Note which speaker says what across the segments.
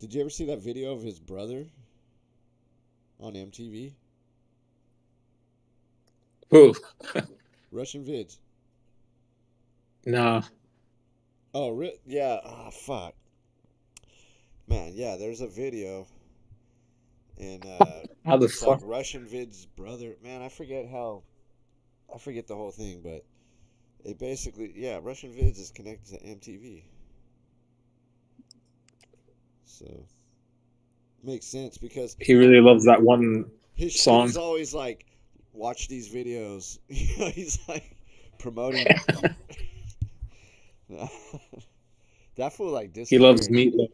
Speaker 1: Did you ever see that video of his brother on MTV?
Speaker 2: Who?
Speaker 1: Russian vids.
Speaker 2: No.
Speaker 1: Oh, yeah. Ah, fuck. Man, yeah, there's a video, and
Speaker 2: How the
Speaker 1: it's like
Speaker 2: fuck?
Speaker 1: Russian vid's brother. Man, I forget how. I forget the whole thing, but it basically, yeah, Russian vids is connected to MTV. So, makes sense because
Speaker 2: He really loves that one
Speaker 1: his shit
Speaker 2: song.
Speaker 1: is always like, watch these videos. He's like promoting. That fool like
Speaker 2: He loves
Speaker 1: disappeared.
Speaker 2: meatloaf.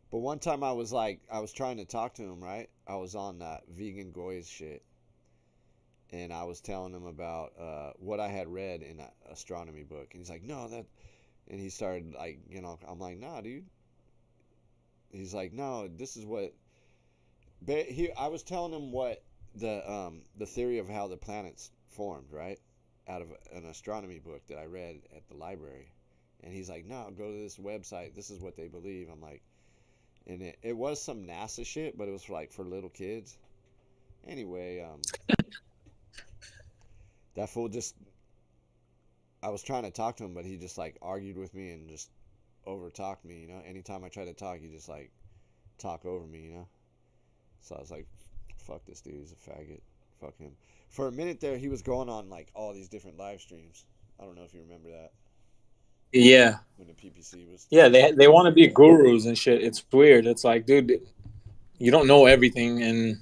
Speaker 1: But one time I was like, I was trying to talk to him, right? I was on that vegan goys shit, and I was telling him about what I had read in an astronomy book, and he's like, no, that, and he started like, I'm like, nah, dude. He's like, no, this is what. But I was telling him what the theory of how the planets formed, right? Out of an astronomy book that I read at the library, and he's like, no, go to this website. This is what they believe. I'm like, and it was some NASA shit, but it was for, like for little kids. Anyway, that fool just. I was trying to talk to him, but he just like argued with me and just over talked me. Anytime I tried to talk, he just like talk over me. So I was like, fuck this dude. He's a faggot. Fuck him. For a minute there, he was going on like all these different live streams. I don't know if you remember that
Speaker 2: Yeah.
Speaker 1: when the PPC was.
Speaker 2: Yeah, they want to be gurus and shit. It's weird. It's like, dude, you don't know everything, and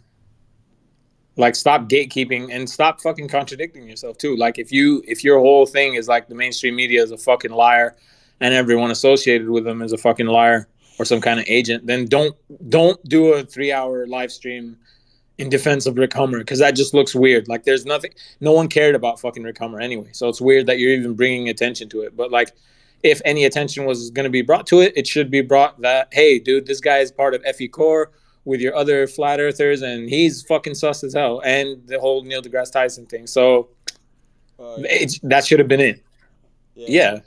Speaker 2: like stop gatekeeping and stop fucking contradicting yourself too. Like if your whole thing is like the mainstream media is a fucking liar and everyone associated with them is a fucking liar or some kind of agent, then don't do a 3 hour live stream in defense of Rick Hummer because that just looks weird. Like there's nothing, no one cared about fucking Rick Hummer anyway. So it's weird that you're even bringing attention to it. But like, if any attention was going to be brought to it, it should be brought that hey, dude, this guy is part of FE Core with your other flat earthers, and he's fucking sus as hell, and the whole Neil deGrasse Tyson thing. So
Speaker 1: Oh yeah,
Speaker 2: that should have been it.
Speaker 1: yeah.
Speaker 2: Yeah,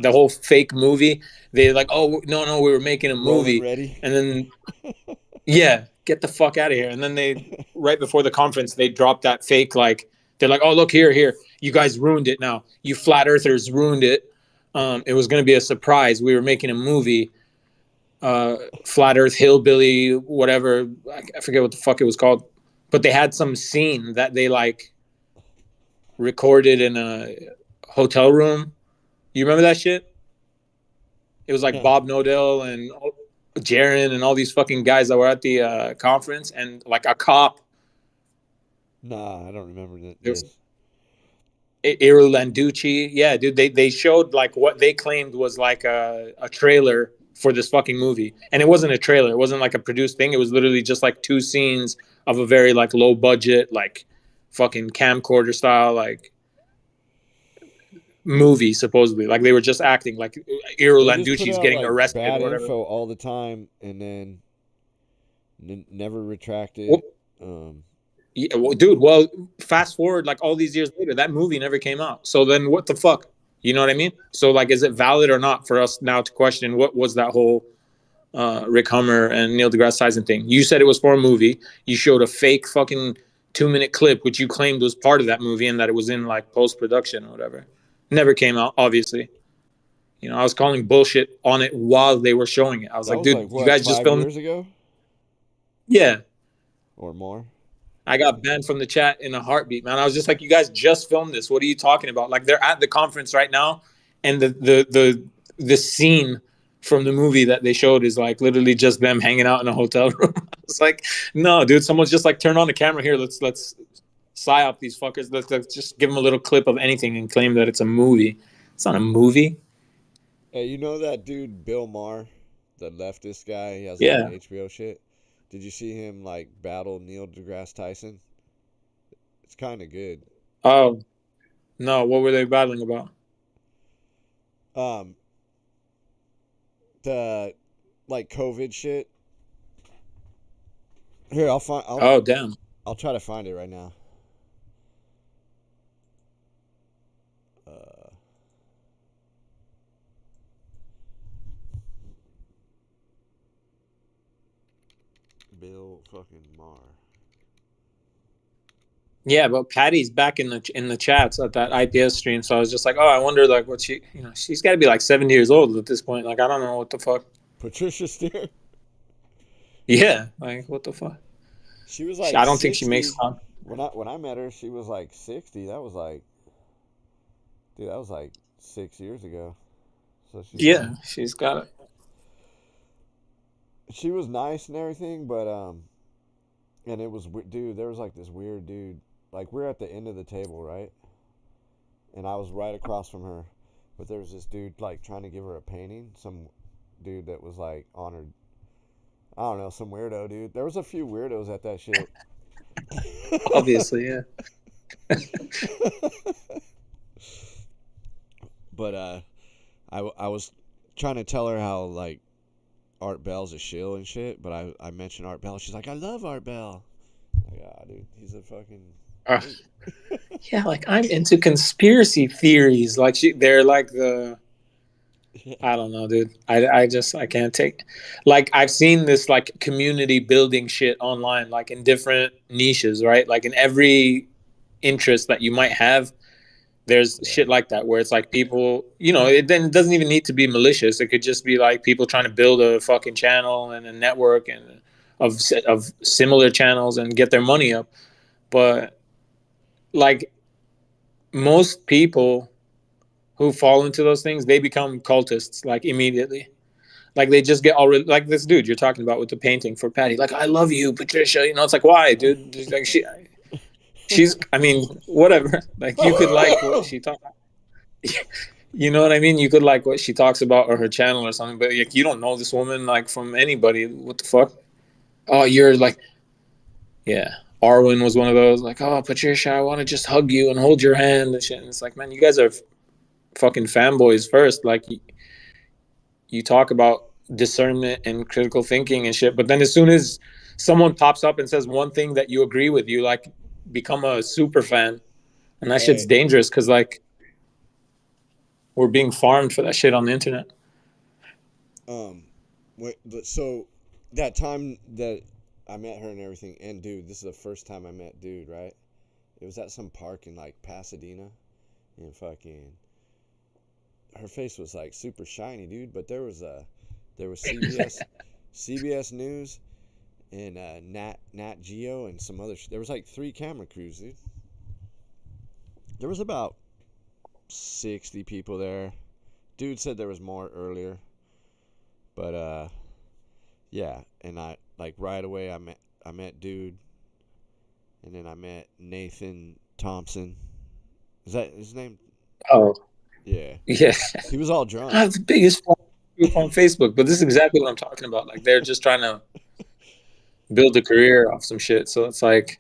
Speaker 2: the whole fake movie. They're like, oh no, we were making a
Speaker 1: Rolling
Speaker 2: movie,
Speaker 1: ready.
Speaker 2: and then yeah, get the fuck out of here. And then they, right before the conference, they dropped that fake, like, they're like, oh, look, here. You guys ruined it now. You flat earthers ruined it. It was going to be a surprise. We were making a movie, Flat Earth Hillbilly, whatever. I forget what the fuck it was called. But they had some scene that they, like, recorded in a hotel room. You remember that shit? It was like
Speaker 1: No,
Speaker 2: Bob Nodell and Jaron and all these fucking guys that were at the conference, and like a cop.
Speaker 1: nah, I don't remember
Speaker 2: There was
Speaker 1: this.
Speaker 2: Irulanducci. Yeah, dude, they showed like what they claimed was like a trailer for this fucking movie. And it wasn't a trailer. It wasn't like a produced thing. It was literally just like two scenes of a very like low budget, like fucking camcorder style, like movie, supposedly. Like they were just acting like
Speaker 1: They just put
Speaker 2: Irulanducci's
Speaker 1: out
Speaker 2: getting
Speaker 1: like
Speaker 2: arrested
Speaker 1: bad
Speaker 2: or whatever.
Speaker 1: info all the time, and then never retract
Speaker 2: Well,
Speaker 1: it. Um,
Speaker 2: yeah, well, dude, well, fast forward like all these years later, that movie never came out. So then what the fuck? You know what I mean? So like, is it valid or not for us now to question what was that whole Rick Hummer and Neil deGrasse Tyson thing? You said it was for a movie. You showed a fake fucking 2 minute clip, which you claimed was part of that movie and that it was in like post production or whatever. Never came out, obviously. You know, I was calling bullshit on it while they were showing it. I was
Speaker 1: that
Speaker 2: like,
Speaker 1: was like
Speaker 2: dude, you
Speaker 1: what,
Speaker 2: guys just
Speaker 1: five
Speaker 2: filmed.
Speaker 1: years ago
Speaker 2: Yeah,
Speaker 1: or more.
Speaker 2: I got banned from the chat in a heartbeat, man. I was just like, you guys just filmed this. What are you talking about? Like they're at the conference right now, and the scene from the movie that they showed is like literally just them hanging out in a hotel room. It's like, no, dude, someone's just like turn on the camera here. Let's Psi-Op these fuckers. Let's just give them a little clip of anything and claim that it's a movie. It's not a movie.
Speaker 1: Hey, you know that dude Bill Maher, the leftist guy? He has a lot of
Speaker 2: Yeah.
Speaker 1: HBO shit. Did you see him like battle Neil deGrasse Tyson? It's kind of good.
Speaker 2: Oh no, what were they battling about?
Speaker 1: Um, the like COVID shit. Here, I'll find.
Speaker 2: Oh damn.
Speaker 1: I'll try to find it right now. Uh, Bill fucking Maher.
Speaker 2: Yeah, but Patty's back in the chats at that IPS stream, so I was just like, oh, I wonder like what she, she's got to be like 70 years old at this point. Like I don't know what the fuck.
Speaker 1: Patricia Steer.
Speaker 2: Yeah, like what the fuck.
Speaker 1: She was like
Speaker 2: I don't think she makes
Speaker 1: 60.
Speaker 2: time.
Speaker 1: When I met her, she was like 60. That was like, dude, that was like 6 years ago. So she's like,
Speaker 2: Yeah, she's got it.
Speaker 1: she was nice and everything, but and it was dude. There was like this weird dude. Like we're at the end of the table, right? And I was right across from her, but there was this dude like trying to give her a painting. Some dude that was like honored. I don't know, some weirdo dude. There was a few weirdos at that shit.
Speaker 2: Obviously, yeah.
Speaker 1: But I was trying to tell her how like Art Bell's a shill and shit. But I mentioned Art Bell. She's like, I love Art Bell. Like, ah, dude, he's a fucking.
Speaker 2: Uh, yeah, like I'm into conspiracy theories. Like they're like the. I don't know, dude. I can't take. Like I've seen this like community building shit online, like in different niches, right? Like in every interest that you might have, there's
Speaker 1: Yeah.
Speaker 2: shit like that where it's like people, it doesn't even need to be malicious. It could just be like people trying to build a fucking channel and a network and of similar channels and get their money up. But like most people who fall into those things, they become cultists like immediately. Like they just get already like this dude you're talking about with the painting for Patty. Like I love you, Patricia. It's like why, dude? Just like she's. I mean, whatever. Like you could like what she talks. You know what I mean? You could like what she talks about or her channel or something, but like you don't know this woman like from anybody. What the fuck? Oh, you're like, yeah. Arwen was one of those like, oh, Patricia, I want to just hug you and hold your hand and shit. And it's like, man, you guys are fucking fanboys first. Like, you talk about discernment and critical thinking and shit, but then as soon as someone pops up and says one thing that you agree with, you like become a super fan, and that shit's
Speaker 1: Hey,
Speaker 2: dangerous because like we're being farmed for that shit on the internet.
Speaker 1: um, wait. So that time that I met her and everything, and dude, this is the first time I met dude, right? It was at some park in like Pasadena, and fucking, her face was like super shiny, dude. But there was CBS News and Nat Geo and some other. There was like three camera crews, dude. There was about 60 people there. Dude said there was more earlier, but yeah. And I like right away I met dude, and then I met Nathan Thompson. Is that his name?
Speaker 2: Oh
Speaker 1: Yeah.
Speaker 2: yeah,
Speaker 1: He was all drunk.
Speaker 2: I have the biggest group on Facebook, but this is exactly what I'm talking about. Like they're just trying to build a career off some shit. So it's like,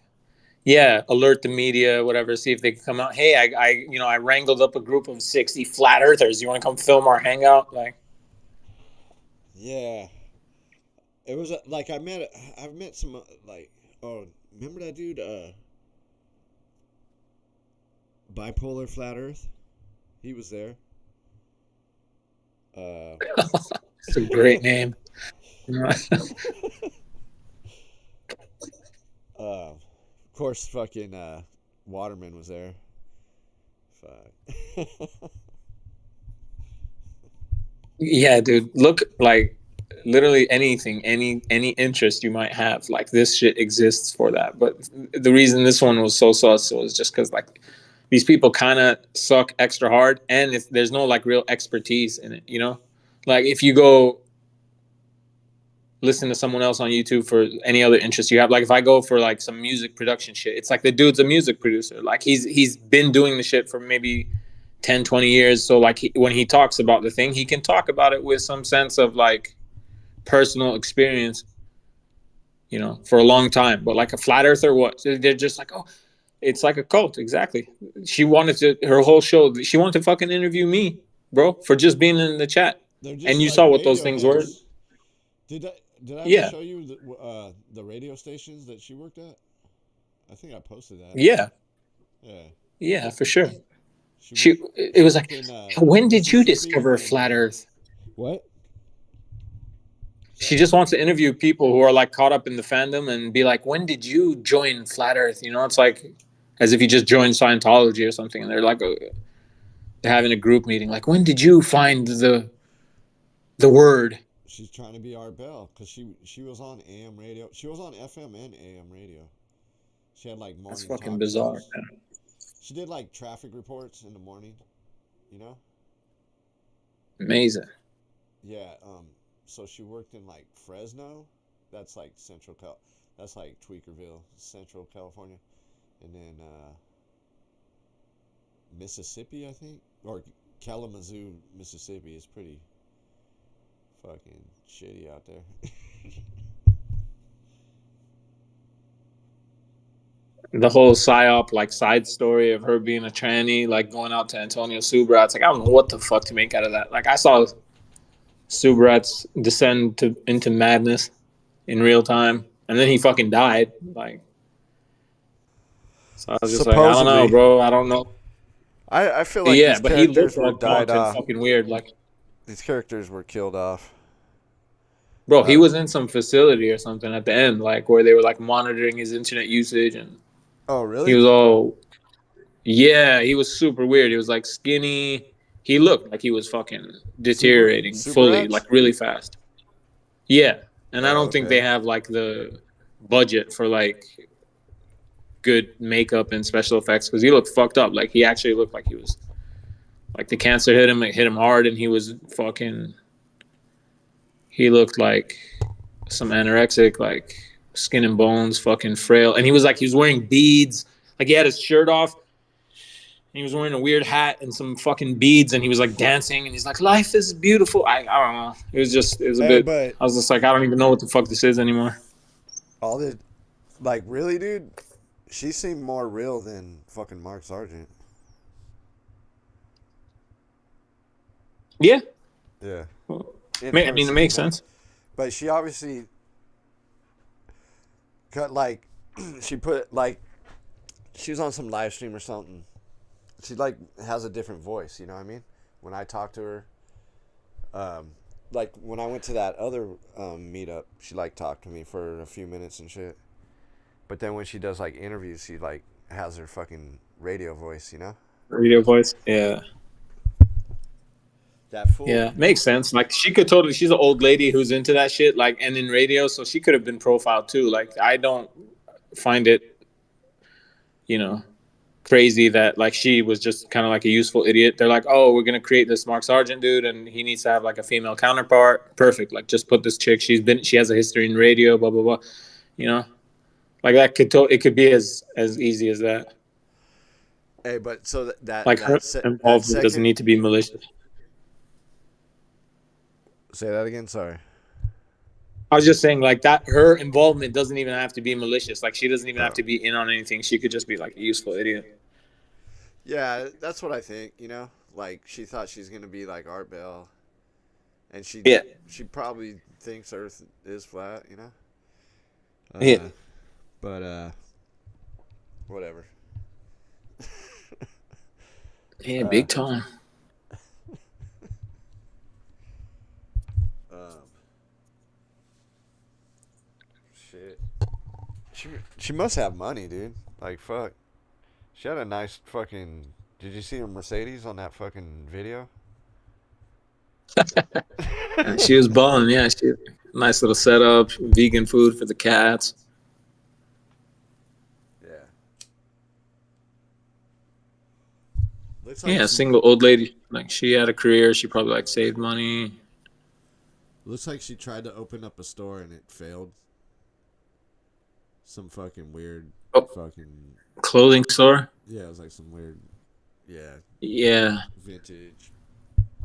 Speaker 2: yeah, alert the media, whatever, see if they can come out. Hey, I wrangled up a group of 60 flat earthers. You want to come film our hangout? Like,
Speaker 1: Yeah. It was like I've met some like, oh, remember that dude bipolar flat earth? He was there. Uh
Speaker 2: it's a great name.
Speaker 1: of course fucking Waterman was there. Fuck.
Speaker 2: Yeah, dude. Look, like literally anything, any interest you might have, like this shit exists for that. But the reason this one was so sus was just because like these people kind of suck extra hard, and if there's no like real expertise in it. Like if you go listen to someone else on YouTube for any other interest you have. Like if I go for like some music production shit, it's like the dude's a music producer. Like he's been doing the shit for maybe 10, 20 years. So like when he talks about the thing, he can talk about it with some sense of like personal experience, for a long time. But like a flat earther, what? They're just like, oh, it's like a cult. Exactly. She wanted her whole show, she wanted to fucking interview me, bro, for just being in the chat.
Speaker 1: They're
Speaker 2: And
Speaker 1: just
Speaker 2: you
Speaker 1: like
Speaker 2: saw what those
Speaker 1: radio
Speaker 2: things were.
Speaker 1: heads. Did I ever
Speaker 2: Yeah.
Speaker 1: show you the radio stations that she worked at? I think I posted that.
Speaker 2: Yeah.
Speaker 1: Yeah.
Speaker 2: Yeah, for sure.
Speaker 1: She
Speaker 2: She
Speaker 1: worked
Speaker 2: it
Speaker 1: she
Speaker 2: was
Speaker 1: worked
Speaker 2: like,
Speaker 1: in
Speaker 2: when did you
Speaker 1: Mississippi
Speaker 2: discover
Speaker 1: and
Speaker 2: flat earth?
Speaker 1: what?
Speaker 2: she just wants to interview people who are like caught up in the fandom and be like, when did you join Flat Earth? You know, it's like as if you just joined Scientology or something, and they're like, they're having a group meeting. Like, when did you find the word?
Speaker 1: She's trying to be Art Bell because she was on AM radio. She was on FM and AM radio. She had like
Speaker 2: That's
Speaker 1: morning
Speaker 2: fucking
Speaker 1: talk
Speaker 2: bizarre,
Speaker 1: shows.
Speaker 2: man.
Speaker 1: She did like traffic reports in the morning. You know?
Speaker 2: Amazing.
Speaker 1: Yeah. So she worked in like Fresno. That's like That's like Tweakerville, Central California, and then Mississippi, I think, or Kalamazoo, Mississippi is pretty fucking shitty out there.
Speaker 2: The whole Psi-Op like side story of her being a tranny, like going out to Antonio Subrat. It's like I don't know what the fuck to make out of that. Like I saw Subrat's descend to into madness in real time, and then he fucking died. Like, so I was just like, I don't know,
Speaker 1: Supposedly,
Speaker 2: bro. I don't know.
Speaker 1: I feel like
Speaker 2: Yeah,
Speaker 1: these
Speaker 2: but he
Speaker 1: characters
Speaker 2: looked
Speaker 1: were
Speaker 2: all
Speaker 1: died
Speaker 2: drunk and
Speaker 1: off.
Speaker 2: fucking weird. Like,
Speaker 1: These characters were killed off.
Speaker 2: bro, he
Speaker 1: Uh,
Speaker 2: was in some facility or something at the end, like where they were like monitoring his internet usage, and
Speaker 1: oh,
Speaker 2: he
Speaker 1: really?
Speaker 2: was all, yeah, he was super weird. He was like skinny. He looked like he was fucking deteriorating fully,
Speaker 1: Superats?
Speaker 2: like really fast. Yeah, and I
Speaker 1: Oh,
Speaker 2: don't think they
Speaker 1: okay.
Speaker 2: have like the budget for like good makeup and special effects because he looked fucked up. Like he actually looked like he was like the cancer hit him. It hit him hard, and he was fucking. He looked like some anorexic, like skin and bones, fucking frail. And he was wearing beads. Like he had his shirt off. And he was wearing a weird hat and some fucking beads, and he was like dancing. And he's like, "Life is beautiful." I don't know. It was a
Speaker 1: Hey,
Speaker 2: bit.
Speaker 1: but
Speaker 2: I was just like, I don't even know what the fuck this is anymore.
Speaker 1: all the like, really, dude? She seemed more real than fucking Mark Sargent.
Speaker 2: Yeah,
Speaker 1: Yeah,
Speaker 2: I
Speaker 1: in
Speaker 2: mean, it
Speaker 1: person, you
Speaker 2: makes
Speaker 1: know.
Speaker 2: sense.
Speaker 1: But she obviously cut like she put like she was on some live stream or something. She like has a different voice, you know what I mean? When I talk to her, um, like when I went to that other meetup, she like talked to me for a few minutes and shit. But then when she does like interviews, she like has her fucking radio voice, you know?
Speaker 2: Radio voice. Yeah.
Speaker 1: That fool.
Speaker 2: Yeah, makes sense. Like she could totally. She's an old lady who's into that shit. Like, and in radio, so she could have been profiled too. Like, I don't find it, you know, crazy that like she was just kind of like a useful idiot. They're like, oh, we're gonna create this Mark Sargent dude, and he needs to have like a female counterpart. Perfect. Like, just put this chick. She has a history in radio. Blah blah blah. You know, like that it could be as easy as that.
Speaker 1: Hey, but so
Speaker 2: Like her
Speaker 1: that
Speaker 2: involvement doesn't
Speaker 1: second.
Speaker 2: need to be malicious.
Speaker 1: Say that again. Sorry.
Speaker 2: I was just saying, like that. Her involvement doesn't even have to be malicious. Like she doesn't even have
Speaker 1: Oh.
Speaker 2: to be in on anything. She could just be like a useful idiot.
Speaker 1: Yeah, that's what I think. You know, like she thought she's gonna be like Art Bell, and
Speaker 2: Yeah,
Speaker 1: she probably thinks Earth is flat. You know.
Speaker 2: yeah,
Speaker 1: But whatever.
Speaker 2: yeah.
Speaker 1: uh,
Speaker 2: Big time.
Speaker 1: um, shit. She must have money, dude. Like fuck. She had a nice fucking. Did you see her Mercedes on that fucking video?
Speaker 2: And she was balling. Yeah, she nice little setup. Vegan food for the cats.
Speaker 1: Yeah. Looks like
Speaker 2: Yeah, single old lady. Like she had a career. She probably like saved money.
Speaker 1: she tried to open up a store and it failed. Some fucking weird
Speaker 2: Oh,
Speaker 1: fucking
Speaker 2: clothing store.
Speaker 1: yeah, it was like some weird yeah,
Speaker 2: Yeah,
Speaker 1: vintage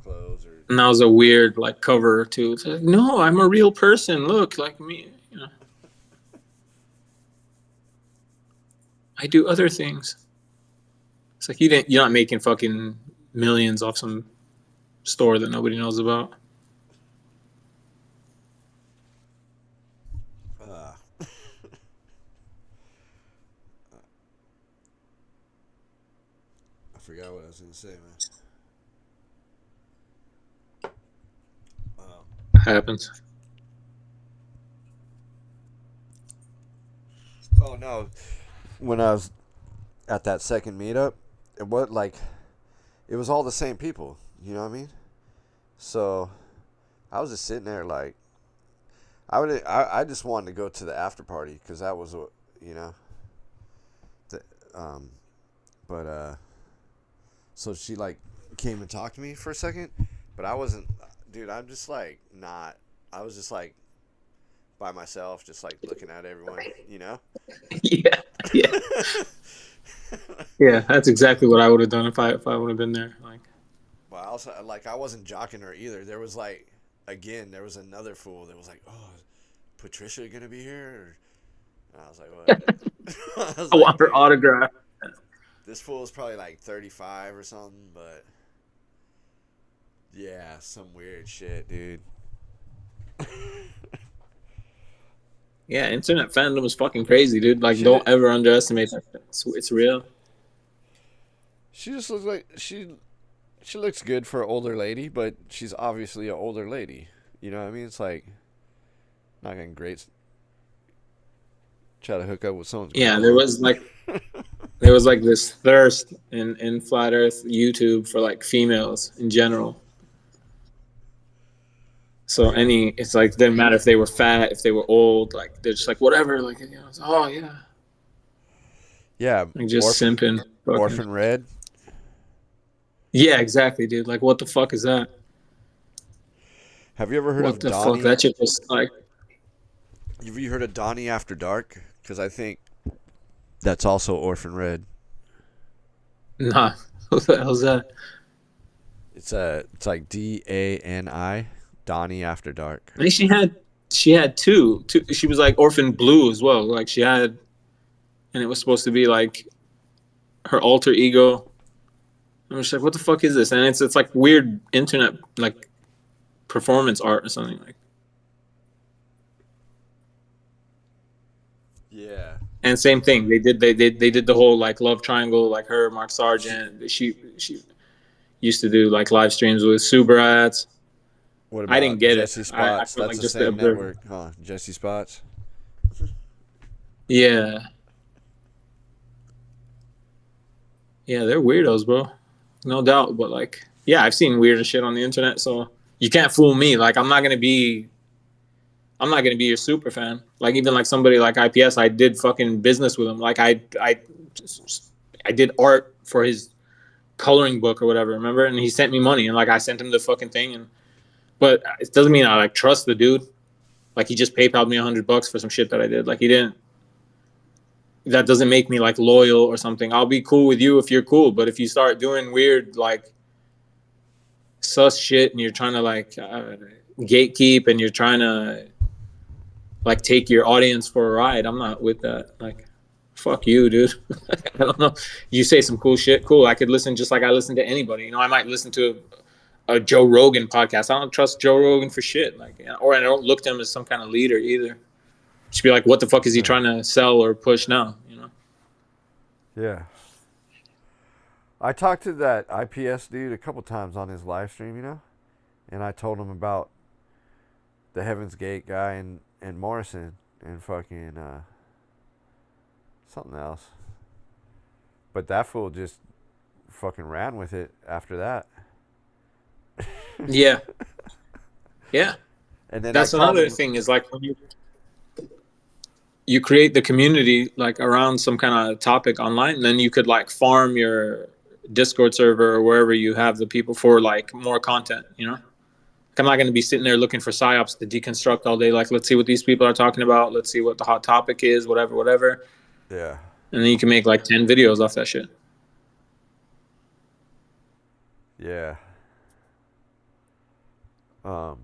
Speaker 1: clothes or
Speaker 2: and that was a weird like cover too. It's like, no, I'm a real person. Look, like me. You know, I do other things. It's like you're not making fucking millions off some store that nobody knows about.
Speaker 1: uh, I forgot what I was gonna say, man. Um,
Speaker 2: Happens.
Speaker 1: Oh no! When I was at that second meetup, it was all the same people. You know what I mean? So I was just sitting there like I just wanted to go to the after party because that was you know the, um but so she like came and talked to me for a second, but I wasn't, dude. I'm just like not. I was just like by myself, just like looking at everyone, you know.
Speaker 2: Yeah, yeah, yeah. That's exactly what I would have done if I would have been there. Like,
Speaker 1: But I also like I wasn't jocking her either. There was like again, there was another fool that was like, "Oh, Patricia gonna be here?" And I was like, "What?" I was
Speaker 2: I want
Speaker 1: like,
Speaker 2: her
Speaker 1: "Dude,
Speaker 2: autograph.
Speaker 1: this fool is probably like 35 or something." But yeah, some weird shit, dude.
Speaker 2: Yeah, internet fandom is fucking crazy, dude. Like,
Speaker 1: She
Speaker 2: don't ever underestimate that. It's real.
Speaker 1: she just looks like she looks good for an older lady, but she's obviously an older lady. You know what I mean? It's like not gonna great try to hook up with someone's
Speaker 2: Yeah,
Speaker 1: grandma.
Speaker 2: there was like this thirst in flat Earth YouTube for like females in general. So
Speaker 1: Yeah.
Speaker 2: it's like didn't matter if they were fat, if they were old, like they're just like whatever, like it's, oh yeah,
Speaker 1: Yeah,
Speaker 2: like just simping, fucking.
Speaker 1: Orphan Red.
Speaker 2: Yeah, exactly, dude. Like what the fuck is that?
Speaker 1: Have you ever heard
Speaker 2: What
Speaker 1: of
Speaker 2: the fuck?
Speaker 1: Donnie?
Speaker 2: That shit was like,
Speaker 1: Have you heard of Donnie After Dark? Because I think that's also Orphan Red.
Speaker 2: nah. What the hell's that?
Speaker 1: It's like DANI, Donnie After Dark.
Speaker 2: I think she had two. She was like Orphan Blue as well. Like she had, and it was supposed to be like her alter ego. I'm just like, what the fuck is this? And it's like weird internet like performance art or something like.
Speaker 1: Yeah.
Speaker 2: And same thing, they did the whole like love triangle, like her, Mark
Speaker 1: She,
Speaker 2: Sargent. She used to do like live streams with Subarats.
Speaker 1: what
Speaker 2: I didn't
Speaker 1: about
Speaker 2: get it.
Speaker 1: Jesse
Speaker 2: I
Speaker 1: Spots?
Speaker 2: felt
Speaker 1: That's
Speaker 2: like
Speaker 1: the
Speaker 2: just the
Speaker 1: same
Speaker 2: observer.
Speaker 1: network, huh? Jesse Spots.
Speaker 2: Yeah, yeah, they're weirdos, bro. No doubt. But like, yeah, I've seen weirder shit on the internet, so you can't fool me. Like, I'm not gonna be your super fan. Like even like somebody like IPS, I did fucking business with him. Like I did art for his coloring book or whatever. Remember? And he sent me money, and like I sent him the fucking thing. And but it doesn't mean I like trust the dude. Like he just PayPal'd me $100 for some shit that I did. Like he didn't. That doesn't make me like loyal or something. I'll be cool with you if you're cool, but if you start doing weird like sus shit and you're trying to like gatekeep and you're trying to like take your audience for a ride, I'm not with that. Like, fuck you, dude. I don't know. You say some cool shit, cool. I could listen just like I listen to anybody. You know, I might listen to a Joe Rogan podcast. I don't trust Joe Rogan for shit. Like, or I don't look to him as some kind of leader either. Just be like, what the fuck is he
Speaker 1: Yeah.
Speaker 2: trying to sell or push now? You know?
Speaker 1: Yeah. I talked to that IPS dude a couple times on his live stream, you know, and I told him about the Heaven's Gate guy and Morrison and fucking something else. But that fool just fucking ran with it after that.
Speaker 2: Yeah, yeah.
Speaker 1: And then I
Speaker 2: That's
Speaker 1: called
Speaker 2: another
Speaker 1: him.
Speaker 2: thing is like when you create the community like around some kind of topic online, and then you could like farm your Discord server or wherever you have the people for like more content, you know? I'm not going to be sitting there looking for psyops to deconstruct all day. Like, let's see what these people are talking about. Let's see what the hot topic is, whatever, whatever.
Speaker 1: Yeah.
Speaker 2: And then you can make like 10 videos off that shit.
Speaker 1: Yeah. Um,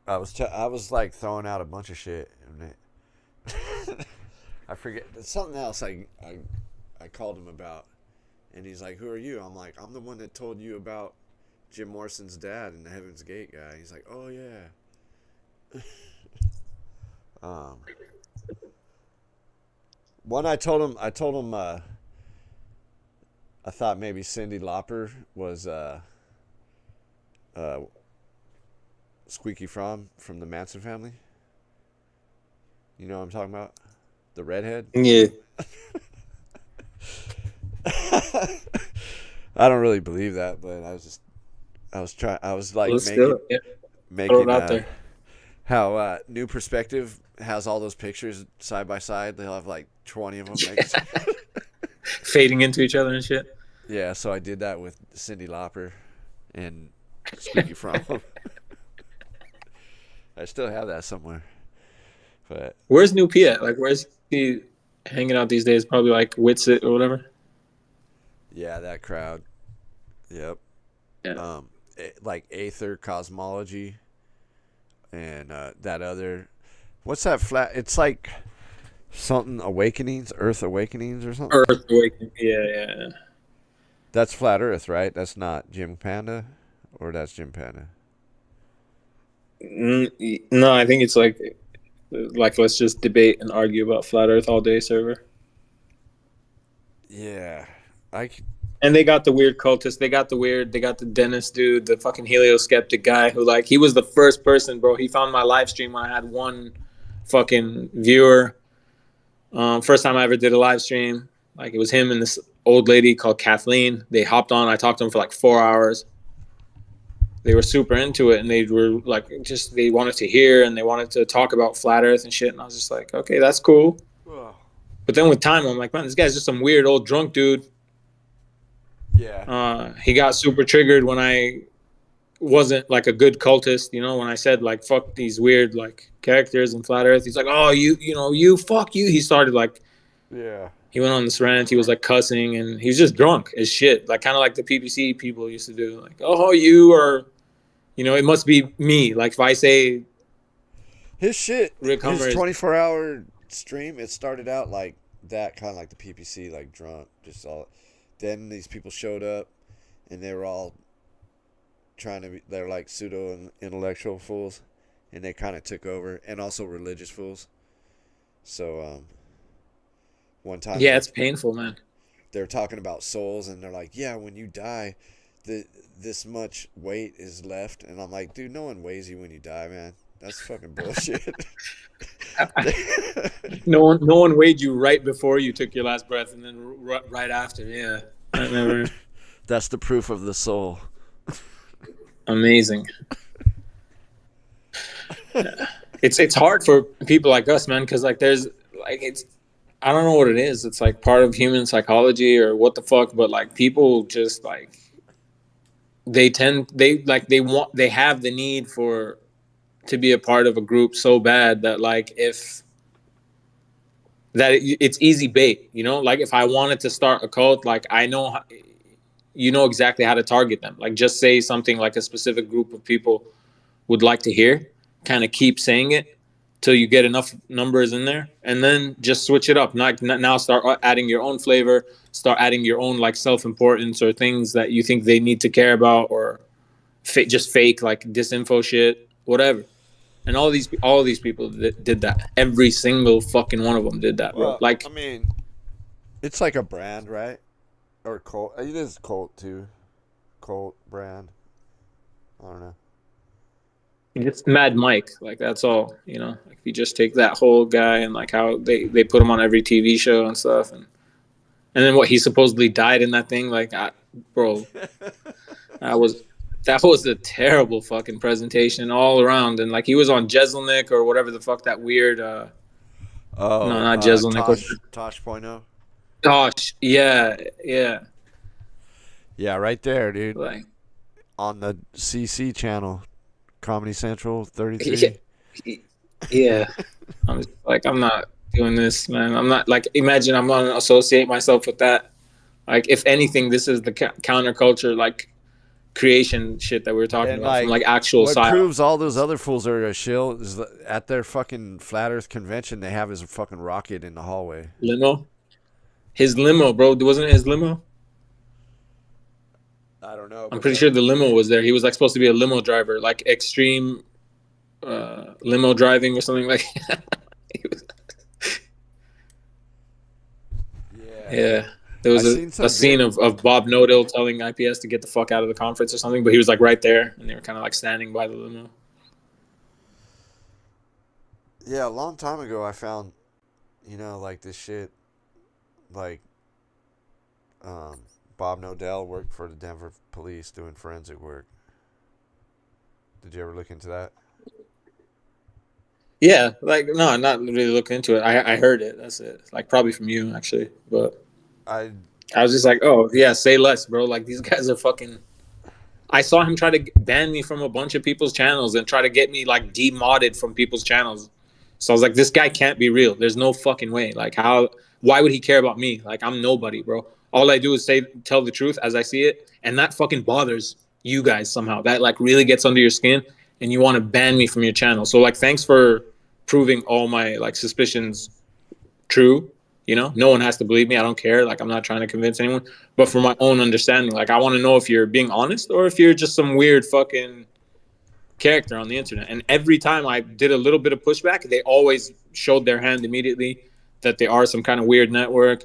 Speaker 1: I was like throwing out a bunch of shit. And I forget something else. I called him about, and he's like, "Who are you?" I'm like, "I'm the one that told you about Jim Morrison's dad and the Heaven's Gate guy." He's like, "Oh yeah." um, one I told him I thought maybe Cyndi Lauper was uh, Squeaky Fromm from the Manson family. You know what I'm talking about? the redhead.
Speaker 2: Yeah.
Speaker 1: I don't really believe that, but I was like
Speaker 2: Let's do it. Yeah. Throw it
Speaker 1: making
Speaker 2: out there.
Speaker 1: how New Perspective has all those pictures side by side. They'll have like 20 of them next.
Speaker 2: Fading into each other and shit.
Speaker 1: Yeah, so I did that with Cyndi Lauper and Squeaky Fromm. I still have that somewhere. But
Speaker 2: Where's New P at? Like, where's he hanging out these days? Probably like Witsit or whatever.
Speaker 1: yeah, that crowd. Yep.
Speaker 2: Yeah.
Speaker 1: Like Aether Cosmology and that other. What's that flat? It's like something Awakenings, Earth Awakenings or something.
Speaker 2: Earth Awakening. Yeah, yeah.
Speaker 1: That's Flat Earth, right? That's not Jim Panda, or that's Jim Panda.
Speaker 2: No, I think it's like let's just debate and argue about flat Earth all day server.
Speaker 1: Yeah,
Speaker 2: And they got the weird cultist. They got the dentist dude, the fucking helioskeptic guy who like he was the first person, bro. He found my live stream when I had one fucking viewer. First time I ever did a live stream. Like it was him and this old lady called Kathleen. They hopped on. I talked to them for like 4 hours. They were super into it, and they were like, just they wanted to hear and they wanted to talk about flat Earth and shit. And I was just like, okay, that's cool. But then with time, I'm like, man, this guy's just some weird old drunk dude.
Speaker 1: Yeah.
Speaker 2: He got super triggered when I wasn't like a good cultist, you know, when I said like fuck these weird like characters in flat Earth. He's like, oh, you fuck you. He started like,
Speaker 1: Yeah.
Speaker 2: he went on this rant. He was like cussing, and he was just drunk as shit, like kind of like the PPC people used to do. Like, oh, you are, it must be me. Like if I say
Speaker 1: His shit,
Speaker 2: Rick Hummer
Speaker 1: his
Speaker 2: is
Speaker 1: 24-hour stream, it started out like that, kind of like the PPC, like drunk, just all. Then these people showed up, and they were all trying to be. They're like pseudo intellectual fools, and they kind of took over, and also religious fools. So one time,
Speaker 2: yeah, it's painful, man.
Speaker 1: they were talking about souls, and they're like, yeah, when you die, this much weight is left, and I'm like, dude, no one weighs you when you die, man. That's fucking bullshit.
Speaker 2: No one weighed you right before you took your last breath, and then right after. Yeah, I never.
Speaker 1: That's the proof of the soul.
Speaker 2: Amazing. It's hard for people like us, man, because like there's like it's I don't know what it is. It's like part of human psychology or what the fuck, but like people just like they have the need for to be a part of a group so bad that like it's easy bait, like if I wanted to start a cult, like I know exactly how to target them. Like just say something like a specific group of people would like to hear, kind of keep saying it till you get enough numbers in there, and then just switch it up. Now start adding your own flavor, start adding your own like self-importance or things that you think they need to care about, or just fake like disinfo shit, whatever. And all these people did that. Every single fucking one of them did that, bro.
Speaker 1: Well,
Speaker 2: Like,
Speaker 1: I mean, it's like a brand, right? Or cult. It is cult too. Cult brand. I don't know.
Speaker 2: it's Mad Mike. Like that's all. Like if you just take that whole guy and like how they put him on every TV show and stuff, and then what he supposedly died in that thing. Like, bro, that was a terrible fucking presentation all around. And like he was on Jeselnik or whatever the fuck that weird. No, not Jeselnik.
Speaker 1: Tosh.0.
Speaker 2: Gosh, yeah.
Speaker 1: Yeah, right there, dude.
Speaker 2: Like,
Speaker 1: On the CC channel, Comedy Central 33.
Speaker 2: yeah. I'm just, like, I'm not doing this, man. I'm not like, imagine I'm gonna associate myself with that. Like, if anything, this is the counterculture, like creation shit that we were talking about, from like actual
Speaker 1: what
Speaker 2: Psi-Op.
Speaker 1: proves all those other fools are a shill is at their fucking flat Earth convention, they have his fucking rocket in the hallway.
Speaker 2: Limo. His limo, bro. Wasn't it his limo?
Speaker 1: I don't know.
Speaker 2: I'm pretty sure the limo was there. He was like supposed to be a limo driver, like extreme limo driving or something like. Yeah. There was a scene of Bob Nodell telling IPS to get the fuck out of the conference or something, but he was like right there, and they were kind of like standing by the limo.
Speaker 1: Yeah, a long time ago I found like this shit, like um, Bob Nodell worked for the Denver police doing forensic work. Did you ever look into that?
Speaker 2: Yeah, like no, not really looking into it. I heard it. That's it. Like probably from you actually, but
Speaker 1: I
Speaker 2: I was just like, oh yeah, say less, bro. Like these guys are fucking. I saw him try to ban me from a bunch of people's channels and try to get me like demodded from people's channels. So I was like, this guy can't be real. There's no fucking way. Like how? Why would he care about me? Like I'm nobody, bro. All I do is tell the truth as I see it, and that fucking bothers you guys somehow. That like really gets under your skin, and you want to ban me from your channel. So like, thanks for proving all my like suspicions true. No one has to believe me. I don't care. Like I'm not trying to convince anyone, but for my own understanding, like I want to know if you're being honest or if you're just some weird fucking character on the internet. And every time I did a little bit of pushback, they always showed their hand immediately that they are some kind of weird network.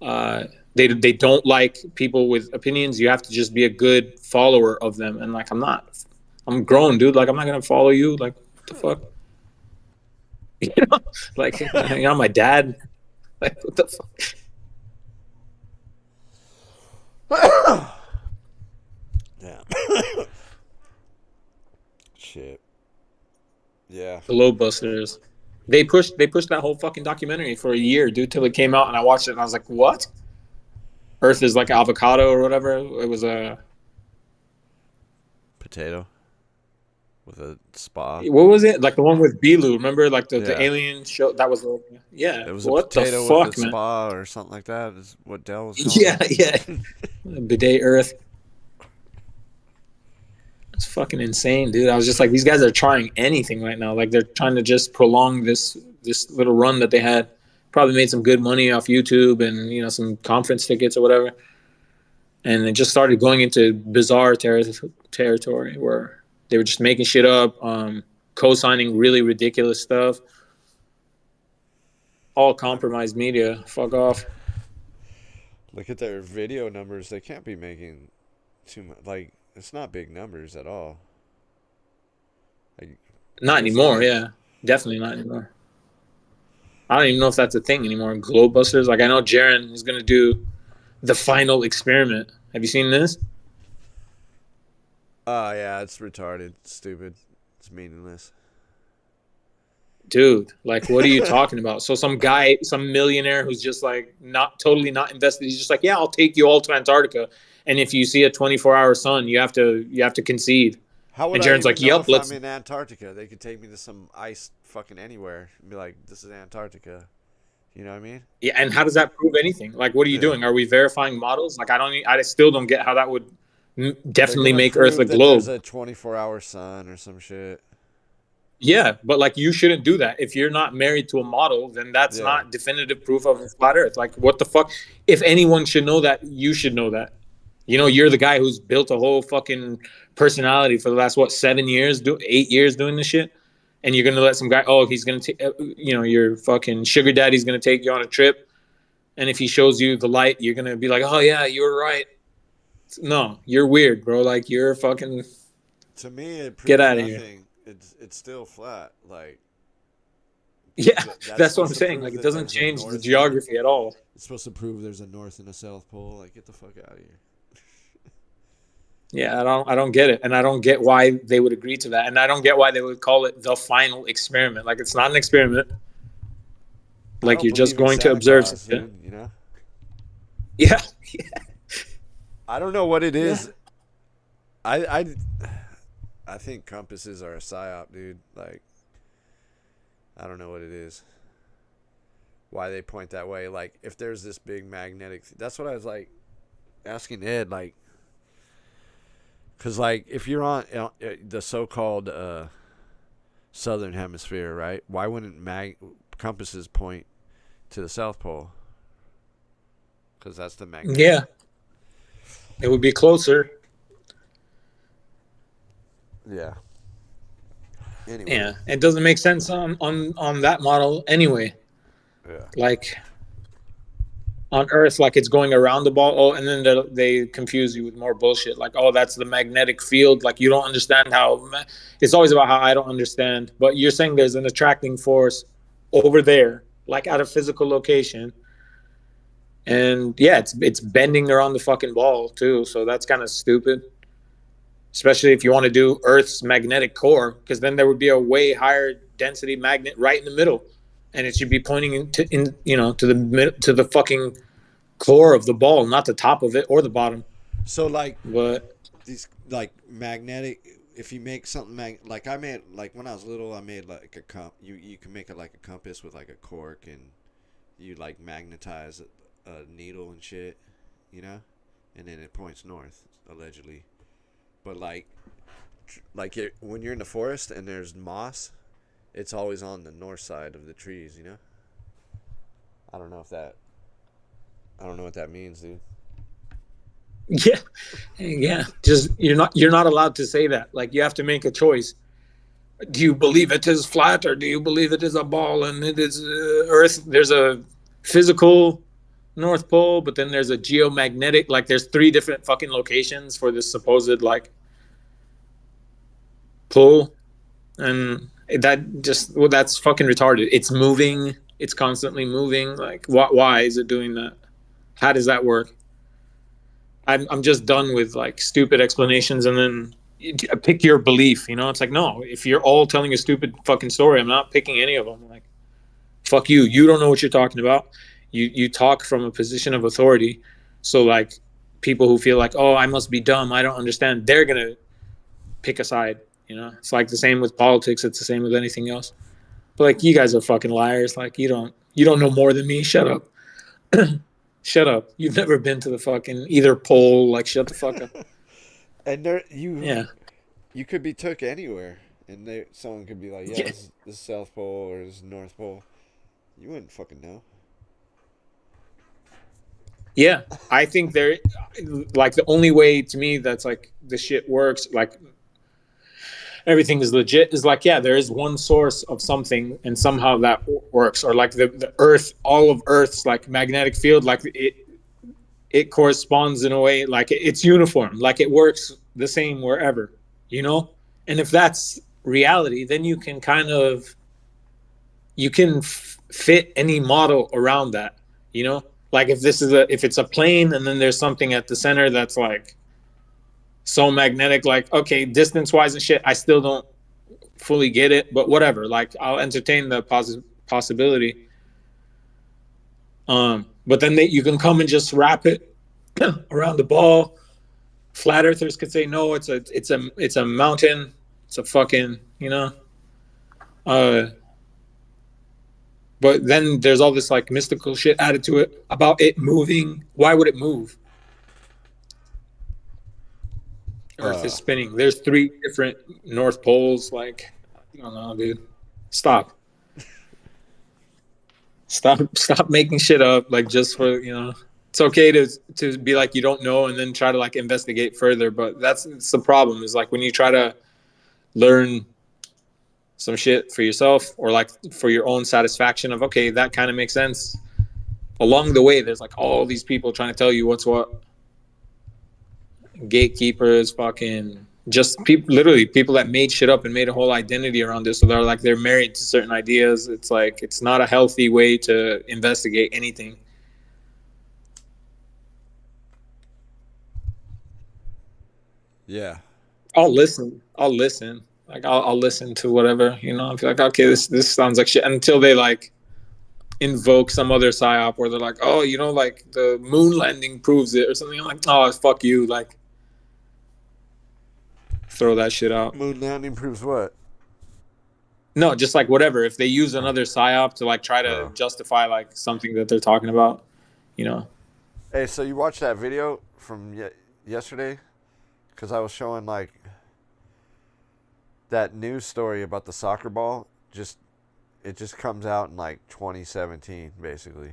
Speaker 2: They don't like people with opinions. You have to just be a good follower of them. And like I'm not. I'm grown, dude. Like I'm not gonna follow you. Like what the fuck? You know, like my dad. Like what the fuck?
Speaker 1: Damn. Shit. Yeah.
Speaker 2: The Low Busters. They pushed that whole fucking documentary for a year, dude, till it came out, and I watched it, and I was like, what? Earth is like avocado or whatever. It was a
Speaker 1: Potato with a spa.
Speaker 2: what was it? Like the one with Bilu. Remember, like the
Speaker 1: Yeah.
Speaker 2: alien show. That was yeah.
Speaker 1: It was a
Speaker 2: What the
Speaker 1: potato with a
Speaker 2: fuck, man?
Speaker 1: spa or something like that. Is what Dell was calling
Speaker 2: Yeah, yeah.
Speaker 1: it.
Speaker 2: Bidet Earth. It's fucking insane, dude. I was just like, these guys are trying anything right now. Like they're trying to just prolong this little run that they had. Probably made some good money off YouTube and some conference tickets or whatever. And it just started going into bizarre territory where they were just making shit up, co-signing really ridiculous stuff. All compromised media. Fuck off.
Speaker 1: Look at their video numbers. They can't be making too much. Like it's not big numbers at all. Like,
Speaker 2: Not
Speaker 1: what's the
Speaker 2: anymore. Yeah, definitely not anymore. I don't even know if that's a thing anymore. Globebusters. Like I know Jaren is gonna do the final experiment. Have you seen this?
Speaker 1: Oh yeah, it's retarded, it's stupid, it's meaningless.
Speaker 2: Dude, like what are you talking about? So some guy, some millionaire who's just like not invested, he's just like, yeah, I'll take you all to Antarctica. And if you see a 24-hour sun, you have to concede.
Speaker 1: How would
Speaker 2: And
Speaker 1: I
Speaker 2: Jaren's
Speaker 1: even
Speaker 2: like,
Speaker 1: know
Speaker 2: yep,
Speaker 1: if I'm
Speaker 2: let's
Speaker 1: in Antarctica? They could take me to some ice fucking anywhere and be like, "This is Antarctica." You know what I mean?
Speaker 2: yeah, and how does that prove anything? Like what are you
Speaker 1: Yeah.
Speaker 2: doing? Are we verifying models? Like I still don't get how that would
Speaker 1: They're
Speaker 2: definitely
Speaker 1: gonna
Speaker 2: make Earth a
Speaker 1: prove that there's
Speaker 2: globe.
Speaker 1: a 24-hour sun or some shit.
Speaker 2: Yeah, but like you shouldn't do that. If you're not married to a model, then that's
Speaker 1: Yeah.
Speaker 2: not definitive proof of a flat Earth. Like what the fuck? If anyone should know that, you should know that. You're the guy who's built a whole fucking personality for the last 7 years, 8 years doing this shit, and you're gonna let some guy? Oh, he's gonna take. Your fucking sugar daddy's gonna take you on a trip, and if he shows you the light, you're gonna be like, oh yeah, you were right. No, you're weird, bro. Like you're fucking
Speaker 1: To me, it
Speaker 2: get
Speaker 1: proves
Speaker 2: out of here.
Speaker 1: nothing. It's still flat. Like
Speaker 2: Yeah,
Speaker 1: that's
Speaker 2: that's what
Speaker 1: supposed
Speaker 2: I'm
Speaker 1: to
Speaker 2: saying. Like
Speaker 1: prove
Speaker 2: it
Speaker 1: that
Speaker 2: doesn't
Speaker 1: there's a
Speaker 2: change the
Speaker 1: north and
Speaker 2: geography at all.
Speaker 1: it's supposed to prove there's a north and a south pole. Like get the fuck out of here.
Speaker 2: Yeah, I don't get it, and I don't get why they would agree to that, and I don't get why they would call it the final experiment. Like it's not an experiment.
Speaker 1: I
Speaker 2: Like
Speaker 1: don't
Speaker 2: you're just
Speaker 1: believe in
Speaker 2: going to
Speaker 1: Santa
Speaker 2: observe
Speaker 1: Claus,
Speaker 2: something.
Speaker 1: dude. You know.
Speaker 2: Yeah,
Speaker 1: I don't know what it
Speaker 2: yeah.
Speaker 1: is. I think compasses are a psyop, dude. Like I don't know what it is. Why they point that way? Like if there's this big magnetic, that's what I was like asking Ed. Like, cause like if you're on the so-called southern hemisphere, right? Why wouldn't compasses point to the South Pole? Cause that's the magnetic.
Speaker 2: Yeah, it would be closer.
Speaker 1: Yeah. Anyway.
Speaker 2: Yeah, it doesn't make sense on that model anyway.
Speaker 1: Yeah.
Speaker 2: Like on Earth, like it's going around the ball. Oh, and then they confuse you with more bullshit. Like, oh, that's the magnetic field. Like you don't understand how. It's always about how I don't understand. But you're saying there's an attracting force over there like at a physical location. And yeah, it's bending around the fucking ball too, so that's kind of stupid. Especially if you want to do Earth's magnetic core, because then there would be a way higher density magnet right in the middle, and it should be pointing to the fucking core of the ball, not the top of it or the bottom.
Speaker 1: So like
Speaker 2: But
Speaker 1: these like magnetic. If you make something like I made like when I was little, I made like a You can make it like a compass with like a cork, and you like magnetize a needle and shit, you know, and then it points north allegedly. But when you're in the forest and there's moss, it's always on the north side of the trees, you know. I don't know if that. I don't know what that means, dude.
Speaker 2: yeah, yeah, just you're not allowed to say that. Like you have to make a choice. Do you believe it is flat, or do you believe it is a ball and it is Earth? There's a physical North Pole, but then there's a geomagnetic. Like there's three different fucking locations for this supposed like pull, and that's fucking retarded. It's moving. It's constantly moving. Like why is it doing that? How does that work? I'm just done with like stupid explanations, and then pick your belief. It's like, no, if you're all telling a stupid fucking story, I'm not picking any of them. Like, fuck you. You don't know what you're talking about. You talk from a position of authority. So like people who feel like, oh, I must be dumb, I don't understand, they're gonna pick a side. It's like the same with politics. It's the same with anything else. But like, you guys are fucking liars. Like you don't know more than me. Shut up. Shut up. You've never been to the fucking either pole. Like, shut the fuck up.
Speaker 1: And
Speaker 2: Yeah.
Speaker 1: you could be took anywhere, and someone could be like, yeah,
Speaker 2: Yeah.
Speaker 1: this is South Pole or this is North Pole. You wouldn't fucking know.
Speaker 2: Yeah. I think like the only way to me that's like the shit works, like everything is legit, is like, yeah, there is one source of something and somehow that works. Or like the Earth, all of Earth's like magnetic field, like it corresponds in a way, like it's uniform, like it works the same wherever, you know? And if that's reality, then you can fit any model around that, you know? Like if it's a plane and then there's something at the center that's like so magnetic, like, okay, distance wise and shit, I still don't fully get it, but whatever. Like, I'll entertain the possibility. But then you can come and just wrap it around the ball. Flat earthers could say no, it's a mountain, it's a fucking, uh but then there's all this like mystical shit added to it about it moving. Why would it move? Earth is
Speaker 1: Uh,
Speaker 2: spinning. There's three different North Poles. Like, I don't know, dude. Stop. Stop making shit up. Like, just for, it's okay to be like, you don't know, and then try to like investigate further. But it's the problem, is like when you try to learn some shit for yourself, or like for your own satisfaction of, okay, that kind of makes sense. Along the way, there's like all these people trying to tell you what's what. Gatekeepers, fucking just people, literally people that made shit up and made a whole identity around this. So they're married to certain ideas. It's like, it's not a healthy way to investigate anything.
Speaker 1: yeah.
Speaker 2: I'll listen. Like, I'll listen to whatever, I feel like, okay, this sounds like shit, until they like invoke some other Psi-Op where they're like, oh, like the moon landing proves it or something. I'm like, oh, fuck you. Like, throw that shit out.
Speaker 1: Moon landing proves what?
Speaker 2: No, just like whatever. If they use another Psi-Op to like try to justify like something that they're talking about, you know.
Speaker 1: Hey, so you watched that video from yesterday? Because I was showing like that news story about the soccer ball. It just comes out in like 2017, basically,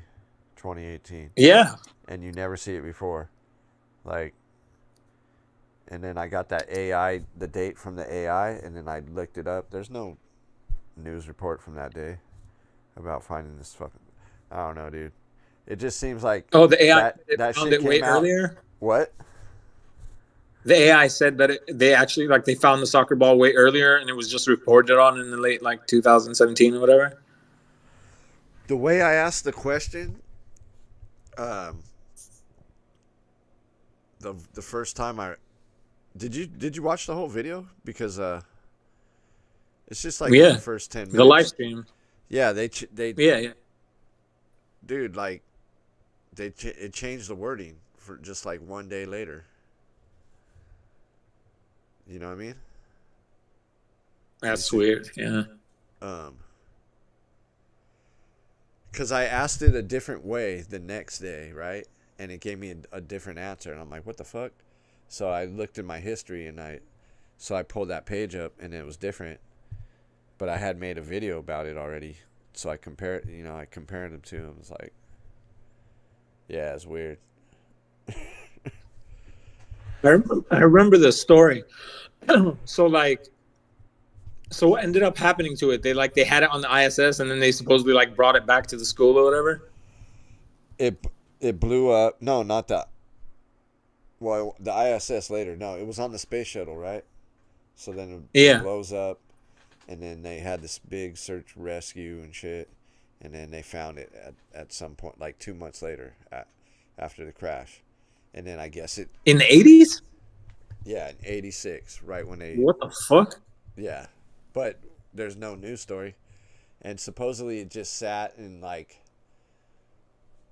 Speaker 1: 2018,
Speaker 2: Yeah.
Speaker 1: and you never see it before. Like, and then I got that the date from the AI, and then I looked it up. There's no news report from that day about finding this fucking. I don't know, dude. It just seems like
Speaker 2: The AI
Speaker 1: that
Speaker 2: found
Speaker 1: shit
Speaker 2: it way
Speaker 1: came out.
Speaker 2: earlier.
Speaker 1: What?
Speaker 2: The AI said that they actually like they found the soccer ball way earlier, and it was just reported on in the late like 2017 or whatever.
Speaker 1: The way I asked the question, um, the first time I did you watch the whole video? Because it's just like in the
Speaker 2: Yeah,
Speaker 1: first 10
Speaker 2: the live
Speaker 1: minutes.
Speaker 2: stream.
Speaker 1: Yeah, they
Speaker 2: Yeah, yeah.
Speaker 1: dude, like it changed the wording for just like one day later. You know what I mean?
Speaker 2: That's weird. Yeah.
Speaker 1: Um, because I asked it a different way the next day, right? And it gave me a different answer, and I'm like, what the fuck? So I looked in my history, and I pulled that page up, and it was different. But I had made a video about it already, so I compared them to him. It's like, yeah, it's weird.
Speaker 2: I remember the story. So like, so what ended up happening to it? They had it on the ISS, and then they supposedly like brought it back to the school or whatever.
Speaker 1: It it blew up. No, not that. Well, the ISS later. No, it was on the space shuttle, right? So then it
Speaker 2: Yeah.
Speaker 1: blows up, and then they had this big search rescue and shit, and then they found it at some point, like 2 months later, after the crash, and then I guess it,
Speaker 2: In the 80s?
Speaker 1: yeah, in '86, right when they,
Speaker 2: What the fuck?
Speaker 1: yeah, but there's no news story, and supposedly it just sat in like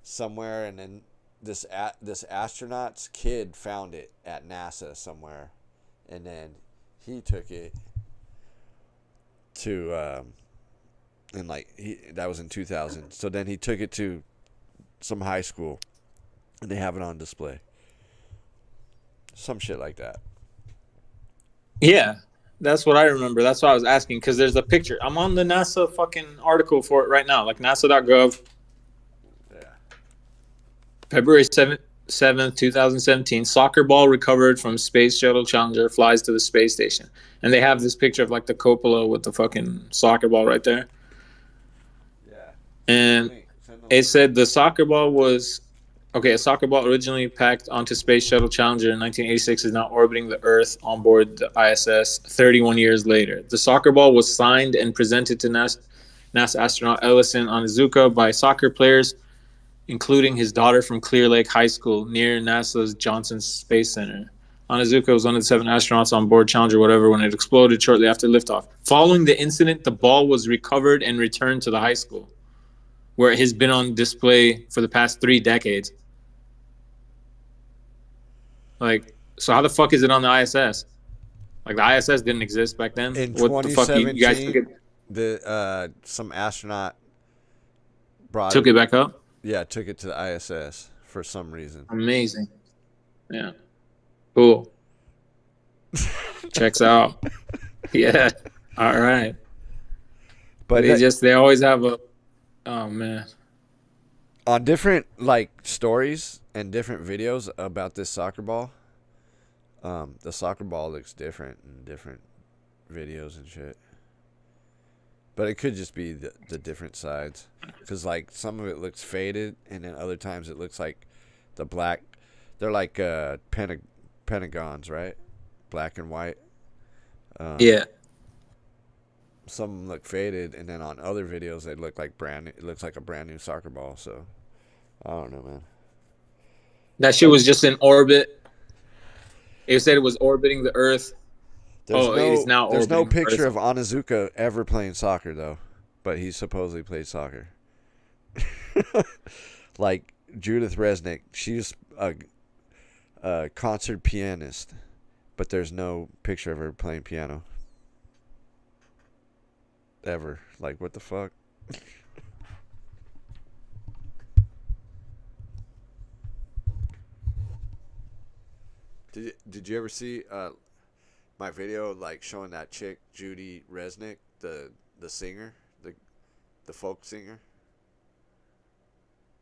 Speaker 1: somewhere, and then this astronaut's kid found it at NASA somewhere, and then he took it to and like that was in 2000. So then he took it to some high school, and they have it on display. Some shit like that.
Speaker 2: Yeah. That's what I remember. That's what I was asking because there's a picture. I'm on the NASA fucking article for it right now, like nasa.gov,
Speaker 1: Yeah.
Speaker 2: February 7th, 2017. Soccer ball recovered from Space Shuttle Challenger flies to the space station. And they have this picture of like the cupola with the fucking soccer ball right there.
Speaker 1: Yeah.
Speaker 2: And
Speaker 1: Send the
Speaker 2: it
Speaker 1: link.
Speaker 2: said the soccer ball was okay. A soccer ball originally packed onto Space Shuttle Challenger in 1986 is now orbiting the Earth on board the ISS 31 years later. The soccer ball was signed and presented to NASA astronaut Ellison Onizuka by soccer players, including his daughter from Clear Lake High School near NASA's Johnson Space Center. Onizuka was one of the 7 astronauts on board Challenger whatever when it exploded shortly after liftoff. Following the incident, the ball was recovered and returned to the high school, where it has been on display for the past 3 decades. Like, so how the fuck is it on the ISS? Like, the ISS didn't exist back then.
Speaker 1: In
Speaker 2: What the fuck? You guys
Speaker 1: 2017, the some astronaut brought
Speaker 2: took
Speaker 1: it.
Speaker 2: it back up?
Speaker 1: Yeah, took it to the ISS for some reason.
Speaker 2: Amazing. Yeah. Cool. Checks out. Yeah. All right.
Speaker 1: But that,
Speaker 2: They always have a, oh man.
Speaker 1: on different like stories and different videos about this soccer ball, the soccer ball looks different in different videos and shit. But it could just be the different sides, because like some of it looks faded, and then other times it looks like the black. They're like pentagons, right? Black and white.
Speaker 2: Yeah.
Speaker 1: Some of them look faded, and then on other videos they look like brand new. It looks like a brand new soccer ball. So I don't know, man.
Speaker 2: That shit was just in orbit. It said it was orbiting the Earth. Oh, it is now
Speaker 1: There's no
Speaker 2: orbiting the
Speaker 1: picture
Speaker 2: Earth.
Speaker 1: of Onizuka ever playing soccer though, but he supposedly played soccer. Like Judith Resnick, she's a concert pianist, but there's no picture of her playing piano ever. Like, what the fuck? Did you ever see my video like showing that chick Judy Resnick, the singer, the folk singer,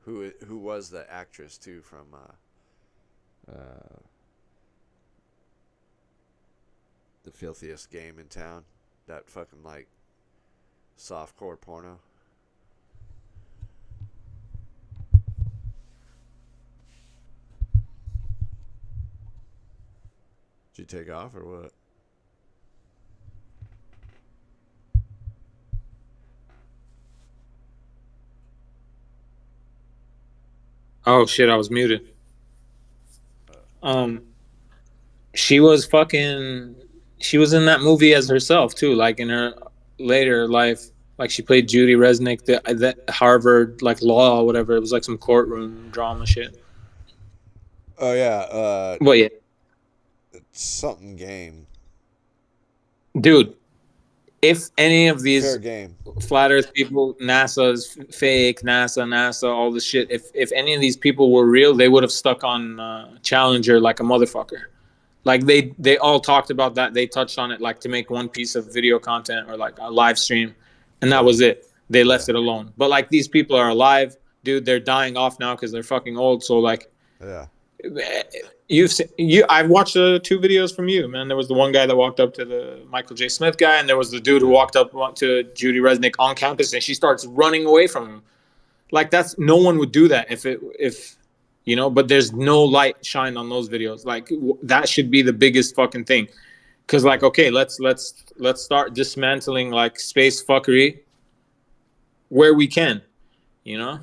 Speaker 1: who was the actress too from the filthiest game in town, that fucking like softcore porno. Did you take off or what?
Speaker 2: Oh shit, I was muted. Um, she was fucking. She was in that movie as herself too, like in her later life. Like she played Judy Resnick, the Harvard like law or whatever. It was like some courtroom drama shit.
Speaker 1: Oh yeah,
Speaker 2: But yeah,
Speaker 1: something game.
Speaker 2: dude, if any of
Speaker 1: Fair
Speaker 2: these
Speaker 1: game.
Speaker 2: flat Earth people, NASA's fake, NASA, all this shit. If any of these people were real, they would have stuck on Challenger like a motherfucker. Like they all talked about that. They touched on it like to make one piece of video content or like a live stream, and that
Speaker 1: Yeah.
Speaker 2: was it. They
Speaker 1: Yeah.
Speaker 2: left it alone. But like these people are alive, dude. They're dying off now because they're fucking old. So like
Speaker 1: Yeah.
Speaker 2: you've seen, you I've watched two videos from you, man. There was the one guy that walked up to the Michael J. Smith guy, and there was the dude who walked up to Judy Resnick on campus, and she starts running away from him. Like that's no one would do that if you know. But there's no light shine on those videos. Like that should be the biggest fucking thing. Because like okay, let's start dismantling like space fuckery where we can. You know,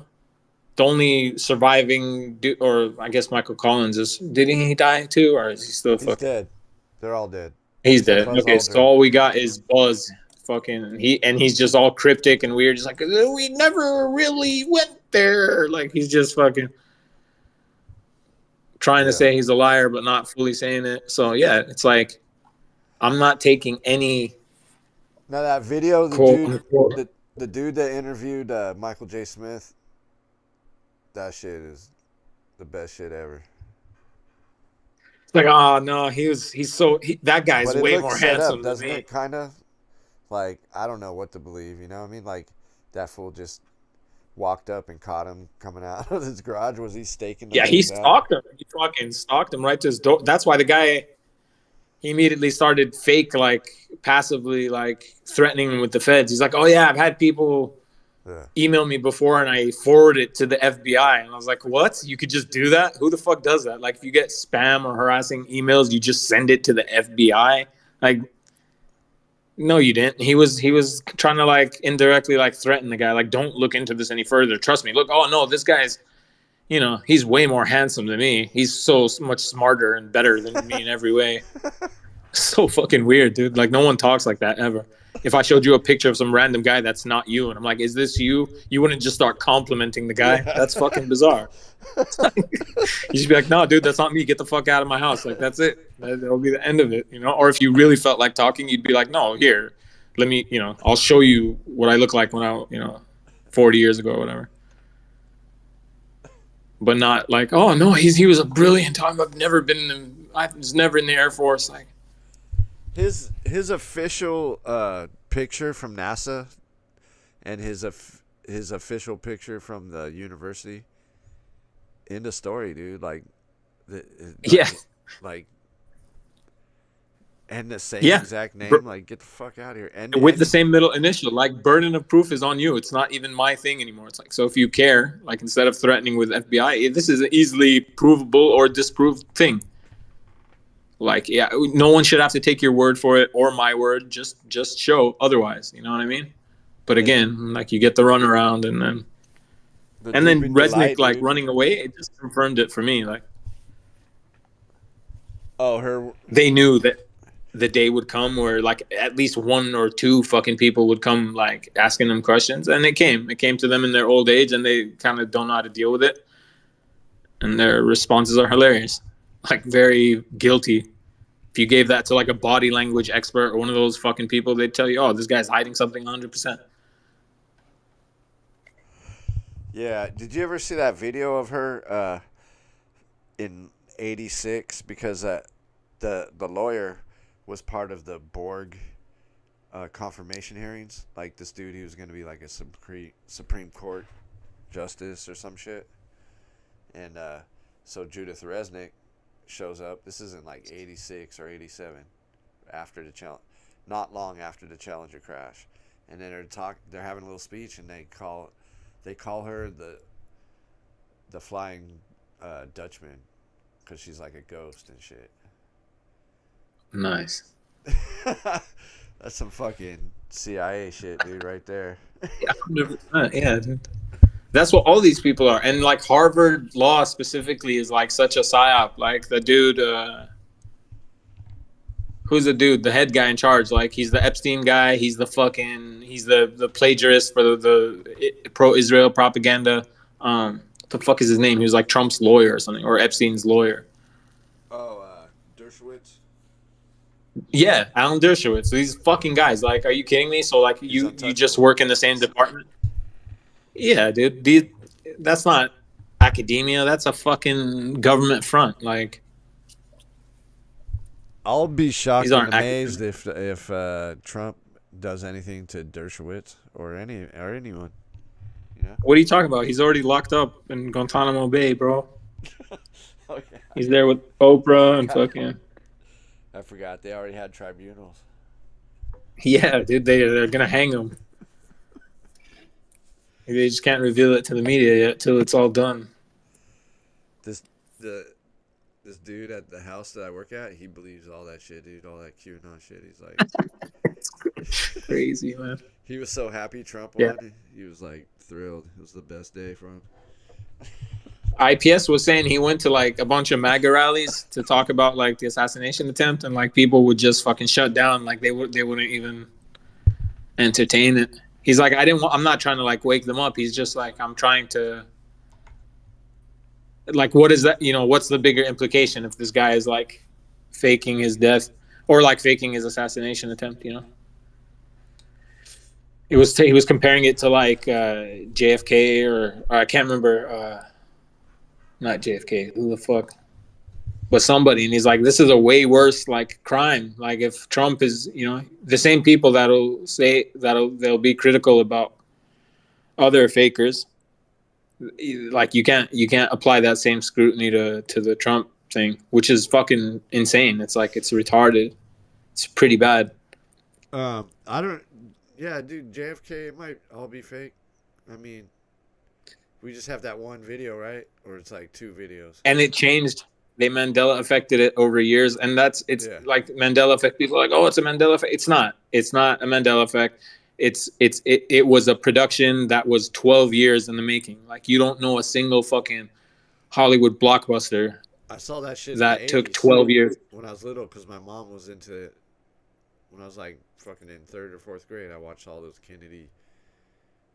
Speaker 2: the only surviving or I guess Michael Collins is did he die too or is he still
Speaker 1: He's
Speaker 2: fucking?
Speaker 1: dead. They're all dead.
Speaker 2: He's
Speaker 1: Except
Speaker 2: dead.
Speaker 1: Buzz
Speaker 2: Okay, so
Speaker 1: Aldrin.
Speaker 2: all we got is Buzz. Fucking he's just all cryptic and weird, just like we never really went there. Like he's just fucking trying to
Speaker 1: Yeah.
Speaker 2: say he's a liar, but not fully saying it. So yeah, it's like I'm not taking any
Speaker 1: Now that video,
Speaker 2: quote unquote.
Speaker 1: the dude that interviewed Michael J. Smith, that shit is the best shit ever.
Speaker 2: It's like oh no, that guy's
Speaker 1: But it
Speaker 2: way
Speaker 1: looks
Speaker 2: more
Speaker 1: set up,
Speaker 2: handsome than
Speaker 1: doesn't
Speaker 2: me.
Speaker 1: it? Kind of like I don't know what to believe. You know what I mean? Like that fool just walked up and caught him coming out of his garage. Was he staking the
Speaker 2: Yeah, he
Speaker 1: place out?
Speaker 2: stalked him. He fucking stalked him right to his door. That's why the guy he immediately started fake like passively like threatening him with the feds. He's like, "Oh yeah, I've had people
Speaker 1: Yeah.
Speaker 2: email me before and I forward it to the FBI." And I was like, "What? You could just do that? Who the fuck does that? Like if you get spam or harassing emails, you just send it to the FBI?" Like no, you didn't. He was trying to like indirectly like threaten the guy like don't look into this any further. Trust me. Look, oh no, this guy's he's way more handsome than me. He's so much smarter and better than me in every way. So fucking weird, dude. Like no one talks like that ever. If I showed you a picture of some random guy that's not you, and I'm like, "Is this you?" You wouldn't just start complimenting the guy.
Speaker 1: Yeah.
Speaker 2: That's fucking bizarre. You should be like, "No, dude, that's not me. Get the fuck out of my house." Like that's it. That'll be the end of it, you know. Or if you really felt like talking, you'd be like, "No, here, let me, I'll show you what I look like when 40 years ago or whatever." But not like, "Oh no, he was a brilliant time. I've never been. I was never in the Air Force." Like,
Speaker 1: His official picture from NASA and his official picture from the university. End of story, dude. Like,
Speaker 2: yeah,
Speaker 1: like, and the same
Speaker 2: yeah.
Speaker 1: exact name. Like, get the fuck out of here.
Speaker 2: With the
Speaker 1: And
Speaker 2: same middle initial, like burden of proof is on you. It's not even my thing anymore. It's like, so if you care, like instead of threatening with FBI, this is an easily provable or disproved thing. Like, yeah, no one should have to take your word for it or my word. Just show otherwise. You know what I mean? But
Speaker 1: and
Speaker 2: again, like you get the runaround,
Speaker 1: the
Speaker 2: and then
Speaker 1: deep in your
Speaker 2: Resnick
Speaker 1: light,
Speaker 2: like
Speaker 1: dude.
Speaker 2: running away, it just confirmed it for me. Like
Speaker 1: Oh, her.
Speaker 2: they knew that the day would come where like at least one or two fucking people would come like asking them questions, and it came to them in their old age, and they kind of don't know how to deal with it, and their responses are hilarious, like very guilty. If you gave that to like a body language expert or one of those fucking people, they'd tell you, "Oh, this guy's hiding something 100%."
Speaker 1: Yeah. Did you ever see that video of her in '86? Because the lawyer was part of the Borg confirmation hearings. Like this dude, he was going to be like a Supreme Court justice or some shit. And so Judith Resnick shows up. This is in like '86 or '87, after the not long after the Challenger crash. And then they're having a little speech, and they call her the Flying Dutchman because she's like a ghost and shit.
Speaker 2: Nice.
Speaker 1: That's some fucking CIA shit, dude, right there.
Speaker 2: Yeah, 100%. Yeah, dude. That's what all these people are. And like Harvard law specifically is like such a psyop. Like the dude, who's the dude, the head guy in charge? Like he's the Epstein guy. He's the plagiarist for the pro-Israel propaganda. What the fuck is his name? He was like Trump's lawyer or something, or Epstein's lawyer.
Speaker 1: Oh, Dershowitz.
Speaker 2: Yeah, Alan Dershowitz. These fucking guys. Like, are you kidding me? So like you just work in the same department? Yeah, dude. That's not academia. That's a fucking government front. Like,
Speaker 1: I'll be shocked
Speaker 2: these
Speaker 1: and
Speaker 2: aren't
Speaker 1: amazed if Trump does anything to Dershowitz or anyone. You know?
Speaker 2: what are you talking about? He's already locked up in Guantanamo Bay, bro.
Speaker 1: Oh yeah.
Speaker 2: He's there with Oprah and fucking.
Speaker 1: I forgot they already had tribunals.
Speaker 2: Yeah, dude. They're gonna hang him. They just can't reveal it to the media yet till it's all done.
Speaker 1: This dude at the house that I work at, he believes all that shit, dude. All that QAnon shit. He's like,
Speaker 2: It's crazy, man.
Speaker 1: he was so happy Trump won.
Speaker 2: Yeah.
Speaker 1: He was like thrilled. It was the best day for him.
Speaker 2: IPS was saying he went to like a bunch of MAGA rallies to talk about like the assassination attempt, and like people would just fucking shut down. Like they wouldn't even entertain it. He's like, I'm not trying to like wake them up. He's just like, I'm trying to, like, what is that? What's the bigger implication if this guy is like faking his death or like faking his assassination attempt? He was comparing it to like JFK or I can't remember, not JFK. Who the fuck? But somebody, and he's like, this is a way worse like crime. Like if Trump is, the same people they'll be critical about other fakers. Like you can't apply that same scrutiny to the Trump thing, which is fucking insane. It's like it's retarded. It's pretty bad.
Speaker 1: I don't. Yeah, dude, JFK, it might all be fake. I mean, we just have that one video, right? Or it's like two videos.
Speaker 2: And it changed. They Mandela affected it over years, and like Mandela effect. People are like, oh, it's a Mandela effect. It's not. It's not a Mandela effect. It was a production that was 12 years in the making. Like you don't know a single fucking Hollywood blockbuster.
Speaker 1: I saw that shit
Speaker 2: that took 12 years
Speaker 1: when I was little because my mom was into it. When I was like fucking in 3rd or 4th grade, I watched all those Kennedy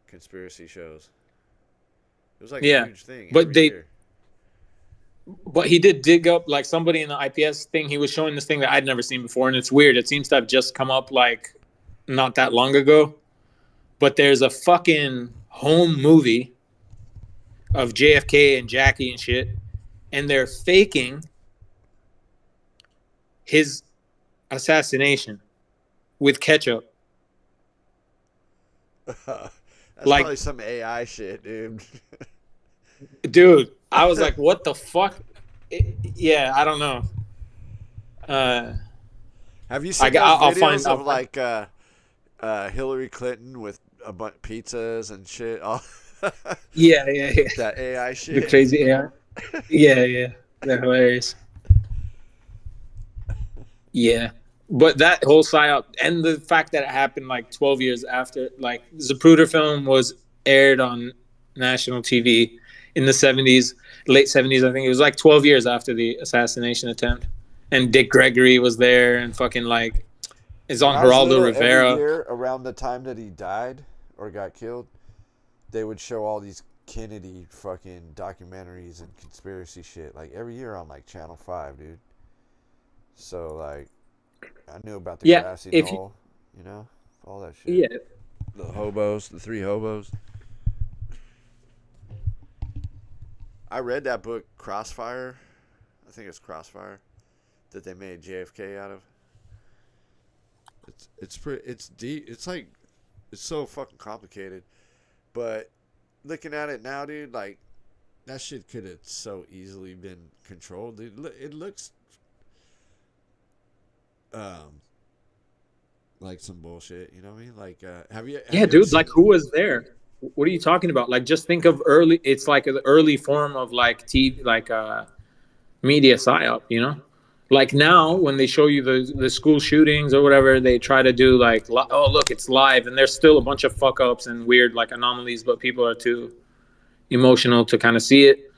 Speaker 1: conspiracy shows. It was like a huge thing.
Speaker 2: But he did dig up like somebody in the IPS thing. He was showing this thing that I'd never seen before, and it's weird. It seems to have just come up like not that long ago. But there's a fucking home movie of JFK and Jackie and shit, and they're faking his assassination with ketchup.
Speaker 1: That's like, probably some AI shit, dude.
Speaker 2: Dude, I was like, what the fuck? Yeah, I don't know.
Speaker 1: Have you seen those videos of like Hillary Clinton with a bunch of pizzas and shit?
Speaker 2: Yeah.
Speaker 1: That AI shit.
Speaker 2: The crazy AI. Yeah. They're hilarious. Yeah. But that whole Psi-Op and the fact that it happened like 12 years after, like Zapruder film was aired on national TV in the 70s, late 70s, I think. It was like 12 years after the assassination attempt. And Dick Gregory was there and fucking like is on Geraldo Rivera.
Speaker 1: Every year around the time that he died or got killed, they would show all these Kennedy fucking documentaries and conspiracy shit. Like every year on like Channel 5, dude. So like I knew about the grassy knoll, all that shit.
Speaker 2: Yeah.
Speaker 1: The 3 hobos. I read that book, Crossfire. I think it's Crossfire, that they made JFK out of. It's deep. It's like, it's so fucking complicated. But looking at it now, dude, like, that shit could have so easily been controlled, dude. It looks like some bullshit, you know what I mean? Like, have you
Speaker 2: dude, like who was there? What are you talking about? Like, just think of it's like an early form of like TV, like media psyop, Like now, when they show you the school shootings or whatever, they try to do like, oh look, it's live, and there's still a bunch of fuck ups and weird like anomalies, but people are too emotional to kind of see it.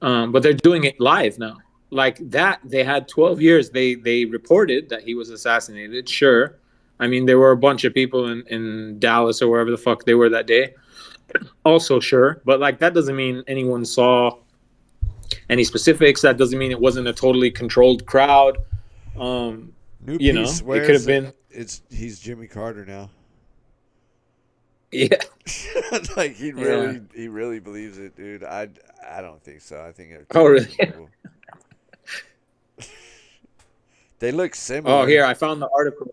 Speaker 2: But they're doing it live now. Like that, they had 12 years. They reported that he was assassinated. Sure, I mean there were a bunch of people in Dallas or wherever the fuck they were that day. Also, sure, but like that doesn't mean anyone saw any specifics. That doesn't mean it wasn't a totally controlled crowd. Um,
Speaker 1: New
Speaker 2: you
Speaker 1: piece
Speaker 2: know, it could
Speaker 1: swears
Speaker 2: have
Speaker 1: that
Speaker 2: been.
Speaker 1: he's Jimmy Carter now.
Speaker 2: Yeah,
Speaker 1: Like
Speaker 2: yeah.
Speaker 1: he really believes it, dude. I don't think so. I think they're
Speaker 2: Oh,
Speaker 1: killing
Speaker 2: really?
Speaker 1: some people. They look
Speaker 2: Oh,
Speaker 1: similar,
Speaker 2: here I found the article.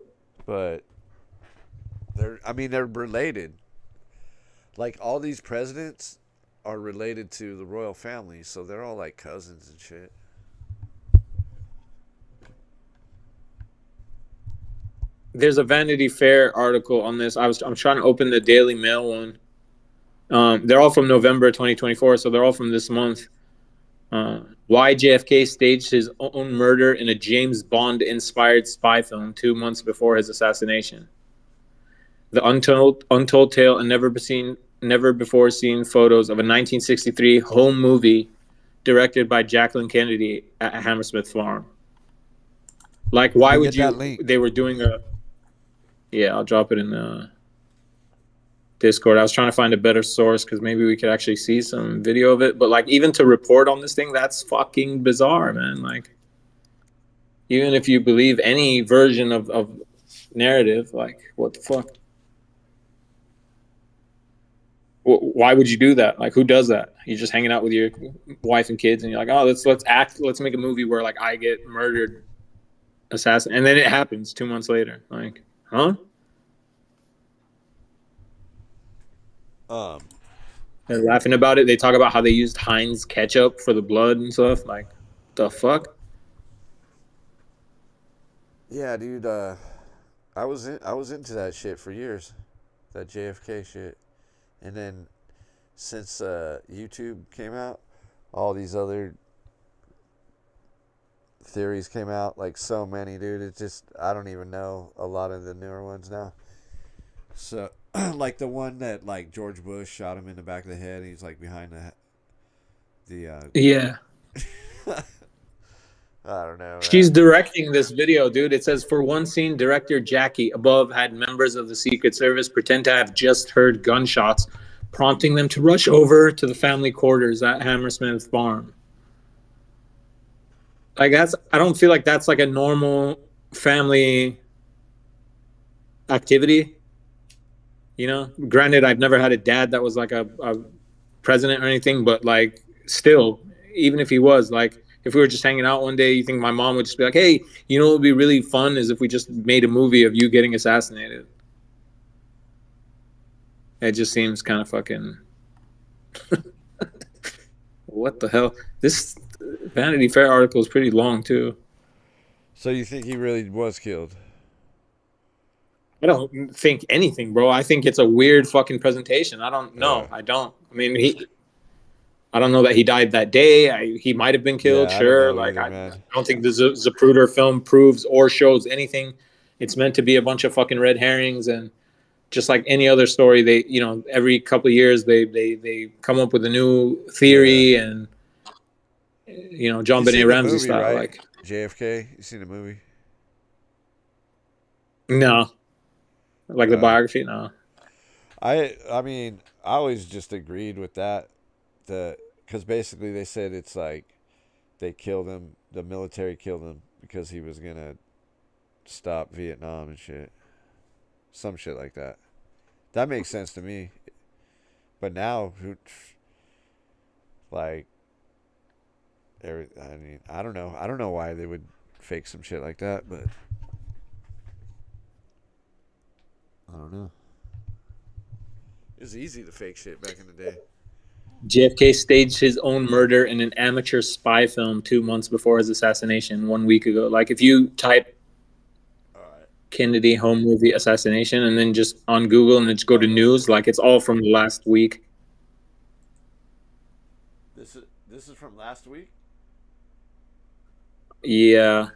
Speaker 1: but they're related. Like all these presidents are related to the royal family, so they're all like cousins and shit.
Speaker 2: There's a Vanity Fair article on this. I'm trying to open the Daily Mail one. They're all from November 2024, so they're all from this month. Why JFK staged his own murder in a James Bond inspired spy film 2 months before his assassination. The untold tale and never before seen photos of a 1963 home movie directed by Jacqueline Kennedy at Hammersmith Farm. Like,
Speaker 1: Let
Speaker 2: why
Speaker 1: me
Speaker 2: would
Speaker 1: get that
Speaker 2: you?
Speaker 1: link.
Speaker 2: They were doing a. Yeah, I'll drop it in the Discord. I was trying to find a better source because maybe we could actually see some video of it. But like, even to report on this thing, that's fucking bizarre, man. Like, even if you believe any version of narrative, like, what the fuck? Why would you do that? Like, who does that? You're just hanging out with your wife and kids, and you're like, oh, let's make a movie where like I get murdered, assassin, and then it happens 2 months later. Like, huh?
Speaker 1: Um,
Speaker 2: They're laughing about it. They talk about how they used Heinz ketchup for the blood and stuff. Like, the fuck?
Speaker 1: yeah, dude. I was into that shit for years, that JFK shit, and then since YouTube came out, all these other theories came out. Like so many, dude. It's just I don't even know a lot of the newer ones now. So, like the one that like George Bush shot him in the back of the head. And he's like behind the.
Speaker 2: Yeah.
Speaker 1: I don't know,
Speaker 2: She's
Speaker 1: man.
Speaker 2: directing this video, dude. It says for one scene, director Jackie above had members of the Secret Service pretend to have just heard gunshots, prompting them to rush over to the family quarters at Hammersmith Farm. Like that's I don't feel like that's like a normal family activity. You know, granted, I've never had a dad that was like a president or anything, but like still, even if he was like, if we were just hanging out one day, you think my mom would just be like, "Hey, you know, what would be really fun is if we just made a movie of you getting assassinated." It just seems kind of fucking. What the hell? This Vanity Fair article is pretty long too.
Speaker 1: So you think he really was killed?
Speaker 2: I don't think anything, bro. I think it's a weird fucking presentation. I don't know.
Speaker 1: Yeah.
Speaker 2: I don't. I mean, I don't know that he died that day. He might have been killed,
Speaker 1: Yeah, I don't
Speaker 2: sure.
Speaker 1: know
Speaker 2: Like
Speaker 1: either,
Speaker 2: I
Speaker 1: man.
Speaker 2: don't think the Zapruder film proves or shows anything. It's meant to be a bunch of fucking red herrings, and just like any other story, they every couple of years they come up with a new
Speaker 1: Yeah.
Speaker 2: theory, and John
Speaker 1: You
Speaker 2: Benet
Speaker 1: seen the
Speaker 2: Ramsey
Speaker 1: movie,
Speaker 2: style.
Speaker 1: right?
Speaker 2: Like
Speaker 1: JFK. You seen the movie?
Speaker 2: no, like the
Speaker 1: Uh,
Speaker 2: biography, no.
Speaker 1: I mean, I always just agreed with that. Because basically they said it's like they killed him. The military killed him because he was gonna stop Vietnam and shit. Some shit like that. That makes sense to me. But now, who, like, I mean, I don't know. I don't know why they would fake some shit like that, but I don't know. It was easy to fake shit back in the day.
Speaker 2: JFK staged his own murder in an amateur spy film 2 months before his assassination 1 week ago. Like if you type
Speaker 1: All right.
Speaker 2: Kennedy home movie assassination and then just on Google and then just go to news, like it's all from the last week.
Speaker 1: This is from last week.
Speaker 2: Yeah.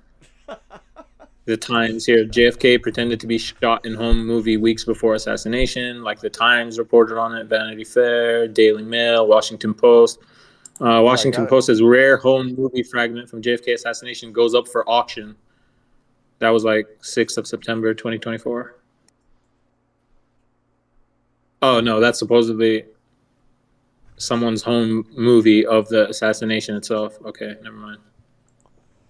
Speaker 2: The Times here. JFK pretended to be shot in home movie weeks before assassination. Like the Times reported on it, Vanity Fair, Daily Mail, Washington Post.
Speaker 1: Yeah, I
Speaker 2: Washington
Speaker 1: got it.
Speaker 2: Post says rare home movie fragment from JFK assassination goes up for auction. That was like 6th of September 2024. Oh no, that's supposedly someone's home movie of the assassination itself. Okay, never mind.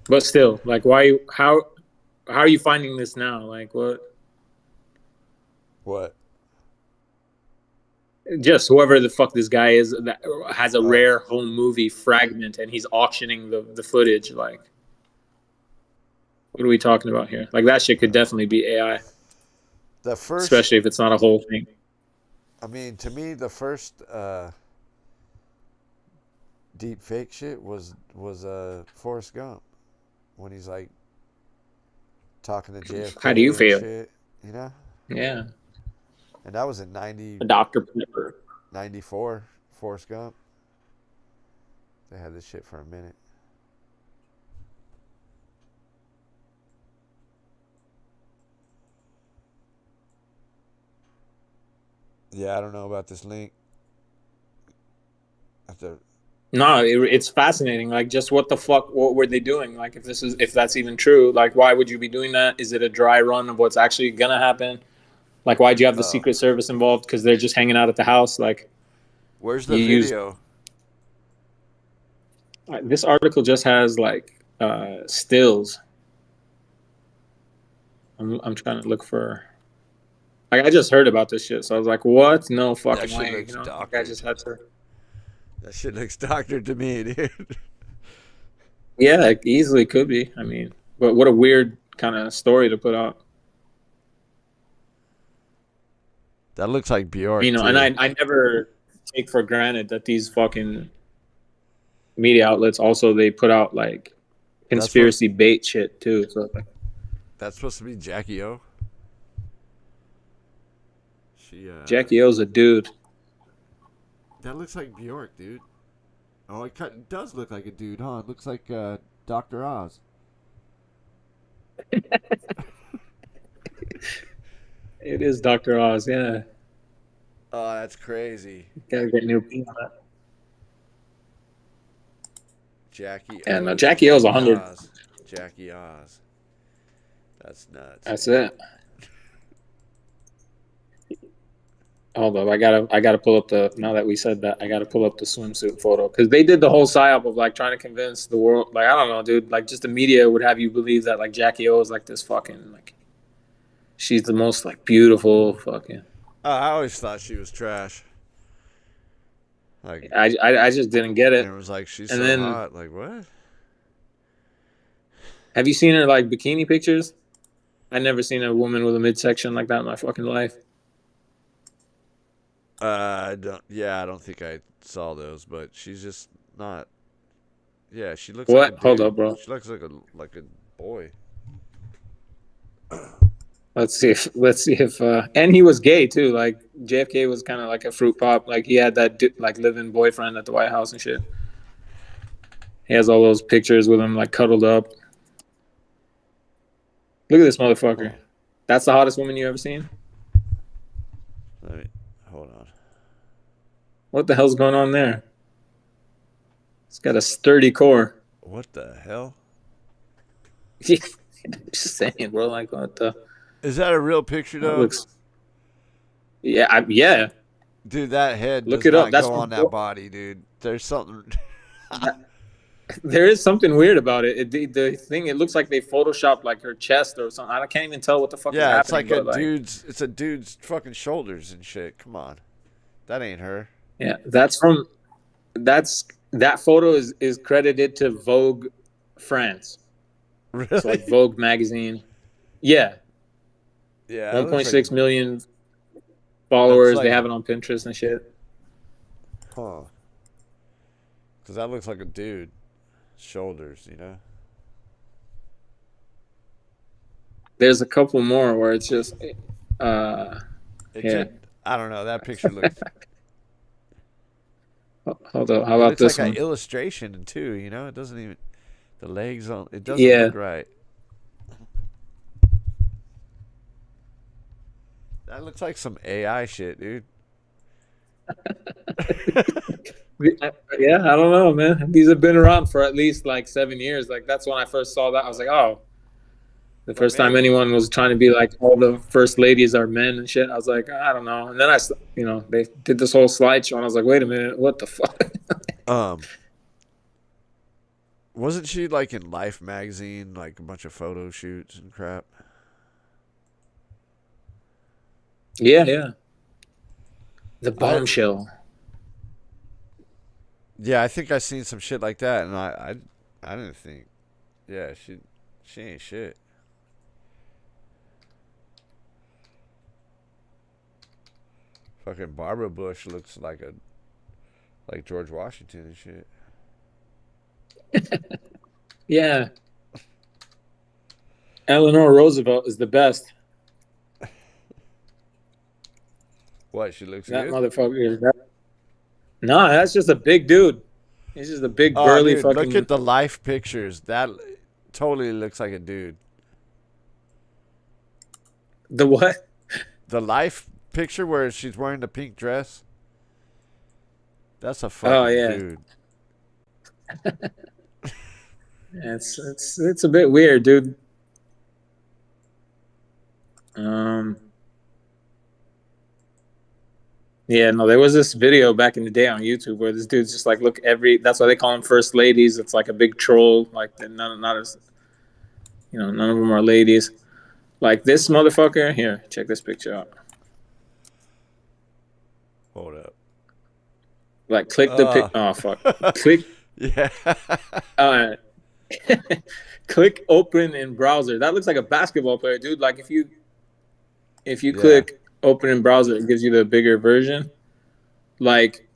Speaker 2: But still, like, why? How are you finding this now? Like, what?
Speaker 1: What?
Speaker 2: Just whoever the fuck this guy is that has a
Speaker 1: Oh,
Speaker 2: rare home movie fragment and he's auctioning the footage. Like, what are we talking about here? Like, that shit could definitely be AI,
Speaker 1: the first.
Speaker 2: especially if it's not a whole thing.
Speaker 1: I mean, to me, the first deep fake shit was Forrest Gump when he's like talking to
Speaker 2: How do you
Speaker 1: JFK and
Speaker 2: feel?
Speaker 1: shit. You know,
Speaker 2: Yeah,
Speaker 1: and that was in 90,
Speaker 2: a Dr. Pepper.
Speaker 1: 94. Forrest Gump. They had this shit for a minute. Yeah, I don't know about this link. I have to.
Speaker 2: No, it's fascinating. Like, just what the fuck? What were they doing? Like, if that's even true, like, why would you be doing that? Is it a dry run of what's actually gonna happen? Like, why'd you have the
Speaker 1: Oh,
Speaker 2: Secret Service involved? Because they're just hanging out at the house. Like,
Speaker 1: where's the
Speaker 2: you use
Speaker 1: video?
Speaker 2: this article just has like stills. I'm trying to look for. Like, I just heard about this shit, so I was like, "What? No
Speaker 1: That
Speaker 2: fucking
Speaker 1: shit
Speaker 2: way!"
Speaker 1: looks
Speaker 2: Like, I
Speaker 1: doctored.
Speaker 2: just had to.
Speaker 1: That shit looks doctored to me, dude.
Speaker 2: Yeah, it easily could be. I mean, but what a weird kind of story to put out.
Speaker 1: That looks like Bjork
Speaker 2: And
Speaker 1: too.
Speaker 2: I never take for granted that these fucking media outlets also they put out like
Speaker 1: That's supposed.
Speaker 2: conspiracy bait shit too. So like,
Speaker 1: That's supposed to be Jackie O. She
Speaker 2: Jackie O's a dude.
Speaker 1: That looks like Bjork, dude. Oh, it does look like a dude, huh? It looks like Dr. Oz.
Speaker 2: It is Dr. Oz. Yeah,
Speaker 1: Oh, that's crazy.
Speaker 2: gotta get new P on that.
Speaker 1: Jackie
Speaker 2: And
Speaker 1: O.
Speaker 2: Jackie O's a
Speaker 1: Jackie
Speaker 2: hundred.
Speaker 1: Oz. Jackie Oz. That's nuts,
Speaker 2: That's
Speaker 1: dude.
Speaker 2: it. Hold up, I gotta pull up the. Now that we said that, I gotta pull up the swimsuit photo because they did the whole psyop of like trying to convince the world. Like, I don't know, dude. Like, just the media would have you believe that like Jackie O is like this fucking like she's the most like beautiful fucking.
Speaker 1: I always thought she was trash. Like,
Speaker 2: I just didn't get it.
Speaker 1: and it was like, she's
Speaker 2: And
Speaker 1: so
Speaker 2: then
Speaker 1: hot. Like, what?
Speaker 2: have you seen her like bikini pictures? I never seen a woman with a midsection like that in my fucking life.
Speaker 1: I don't. Yeah, I don't think I saw those, but she's just not. Yeah, she looks like a
Speaker 2: What? Hold
Speaker 1: dude.
Speaker 2: up, bro.
Speaker 1: She looks like a boy.
Speaker 2: Let's see if and he was gay too. Like JFK was kind of like a fruit pop. Like he had that like living boyfriend at the White House and shit. He has all those pictures with him like cuddled up. Look at this motherfucker.
Speaker 1: Oh,
Speaker 2: That's the hottest woman you ever seen.
Speaker 1: let me hold on.
Speaker 2: What the hell's going on there? It's got a sturdy core.
Speaker 1: What the hell?
Speaker 2: Just saying, bro. Like what the?
Speaker 1: Is that a real picture
Speaker 2: That
Speaker 1: though?
Speaker 2: looks. Yeah, yeah.
Speaker 1: Dude, that head
Speaker 2: Look
Speaker 1: does
Speaker 2: it up.
Speaker 1: not
Speaker 2: That's
Speaker 1: go
Speaker 2: from.
Speaker 1: on that body, dude. There's something.
Speaker 2: There is something weird about it. The thing, it looks like they photoshopped like her chest or something. I can't even tell what the fuck is
Speaker 1: Yeah, it's
Speaker 2: happening,
Speaker 1: like a
Speaker 2: but like,
Speaker 1: dude's. It's a dude's fucking shoulders and shit. Come on, that ain't her.
Speaker 2: yeah, that's that photo is credited to Vogue France. So like
Speaker 1: Really?
Speaker 2: Vogue magazine. Yeah,
Speaker 1: Yeah, it looks like a.
Speaker 2: 1.6 million
Speaker 1: That's
Speaker 2: followers. They
Speaker 1: like,
Speaker 2: have it on Pinterest and shit.
Speaker 1: huh? Because that looks like a dude. Shoulders, you know.
Speaker 2: There's a couple more where it's just, uh,
Speaker 1: It
Speaker 2: yeah.
Speaker 1: just. I don't know. That picture looks.
Speaker 2: Hold up. How
Speaker 1: It
Speaker 2: about
Speaker 1: looks like
Speaker 2: this
Speaker 1: an
Speaker 2: one?
Speaker 1: illustration too. You know, it doesn't even. The legs on. It doesn't
Speaker 2: Yeah,
Speaker 1: look right. That looks like some AI shit, dude.
Speaker 2: Yeah, I don't know, man. These have been around for at least like 7 years. Like that's when I first saw that. I was like, oh, the
Speaker 1: But
Speaker 2: first time
Speaker 1: maybe,
Speaker 2: anyone was trying to be like all the first ladies are men and shit. I was like, I don't know. And then they did this whole slideshow, and I was like, wait a minute, what the fuck?
Speaker 1: um, wasn't she like in Life magazine, like a bunch of photo shoots and crap?
Speaker 2: Yeah, yeah. The
Speaker 1: I
Speaker 2: bombshell.
Speaker 1: Yeah, I think I seen some shit like that, and I didn't think, yeah, she ain't shit. Fucking Barbara Bush looks like George Washington and shit.
Speaker 2: Yeah, Eleanor Roosevelt is the best.
Speaker 1: What? She looks
Speaker 2: That
Speaker 1: good.
Speaker 2: motherfucker is that. No, that's just a big dude. He's just a big
Speaker 1: Oh,
Speaker 2: burly
Speaker 1: dude, look
Speaker 2: fucking.
Speaker 1: at the life pictures. That totally looks like a dude.
Speaker 2: The what?
Speaker 1: The life picture where she's wearing the pink dress. That's a
Speaker 2: Oh
Speaker 1: fucking
Speaker 2: yeah,
Speaker 1: dude.
Speaker 2: it's a bit weird, dude. Um, yeah, no, there was this video back in the day on YouTube where this dude's just like, look, that's why they call them first ladies. It's like a big troll. Like, not as, none of them are ladies. Like this motherfucker. Here, check this picture out.
Speaker 1: Hold up.
Speaker 2: Like, click the pic. Oh fuck. Click.
Speaker 1: Yeah.
Speaker 2: Uh, click open in browser. That looks like a basketball player, dude. Like if you
Speaker 1: Yeah.
Speaker 2: click open in browser, it gives you the bigger version. Like,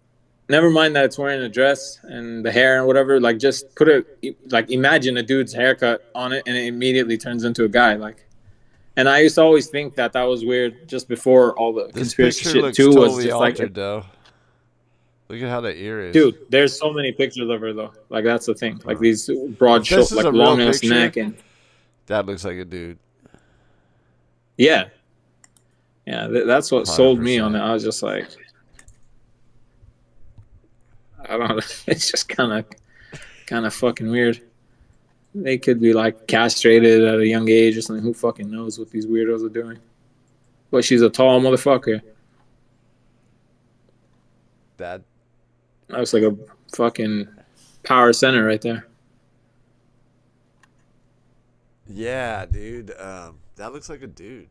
Speaker 2: never mind that it's wearing a dress and the hair and whatever. Like, just put it. Like, imagine a dude's haircut on it, and it immediately turns into a guy. Like, and I used to always think that was weird. Just before all the
Speaker 1: This
Speaker 2: conspiracy
Speaker 1: picture
Speaker 2: shit
Speaker 1: looks
Speaker 2: too was
Speaker 1: totally
Speaker 2: just like,
Speaker 1: altered though. Look at how the ear is.
Speaker 2: dude, there's so many pictures of her though. Like that's the thing. Like
Speaker 1: Huh.
Speaker 2: these broad,
Speaker 1: If this is
Speaker 2: like
Speaker 1: a real
Speaker 2: long ass
Speaker 1: picture,
Speaker 2: neck, and
Speaker 1: that looks like a dude.
Speaker 2: yeah, yeah. That's what sold me on it.
Speaker 1: 100%.
Speaker 2: I was just like, I don't know. It's just kind of fucking weird. They could be like castrated at a young age or something. Who fucking knows what these weirdos are doing? But she's a tall motherfucker.
Speaker 1: That
Speaker 2: That was like a fucking power center right there.
Speaker 1: Yeah, dude. That looks like a dude.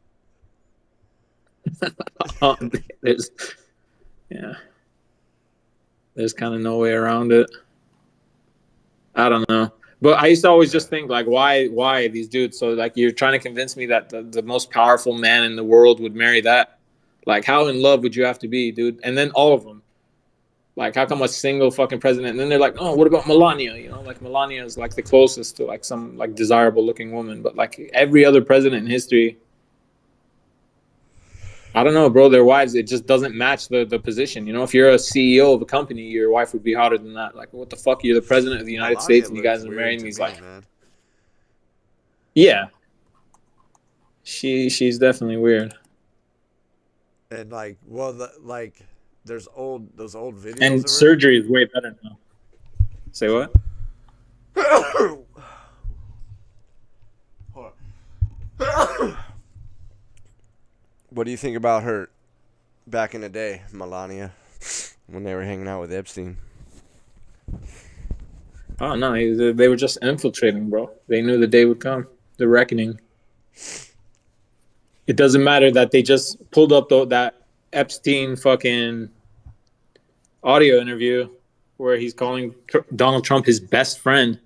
Speaker 2: There's, yeah, there's kind of no way around it. I don't know. But I used to always just think like, why these dudes? So like, you're trying to convince me that the most powerful man in the world would marry that? Like, how in love would you have to be, dude? And then all of them. Like, how come a single fucking president? And then they're like, oh, what about Melania? Like Melania is like the closest to like some like desirable looking woman. But like every other president in history, I don't know, bro. Their wives, it just doesn't match the position. If you're a CEO of a company, your wife would be hotter than that. Like, what the fuck? You're the president of the United
Speaker 1: Melania
Speaker 2: States, and you
Speaker 1: looks
Speaker 2: guys are
Speaker 1: weird
Speaker 2: married. And
Speaker 1: to
Speaker 2: he's
Speaker 1: me,
Speaker 2: like,
Speaker 1: man.
Speaker 2: yeah, she's definitely weird.
Speaker 1: And like, well, there's those old videos
Speaker 2: And
Speaker 1: of her.
Speaker 2: surgery is way better now. Say what?
Speaker 1: What do you think about her back in the day, Melania, when they were hanging out with Epstein?
Speaker 2: Oh no, they were just infiltrating, bro. They knew the day would come, the reckoning. It doesn't matter that they just pulled up that Epstein fucking audio interview where he's calling Donald Trump his best friend.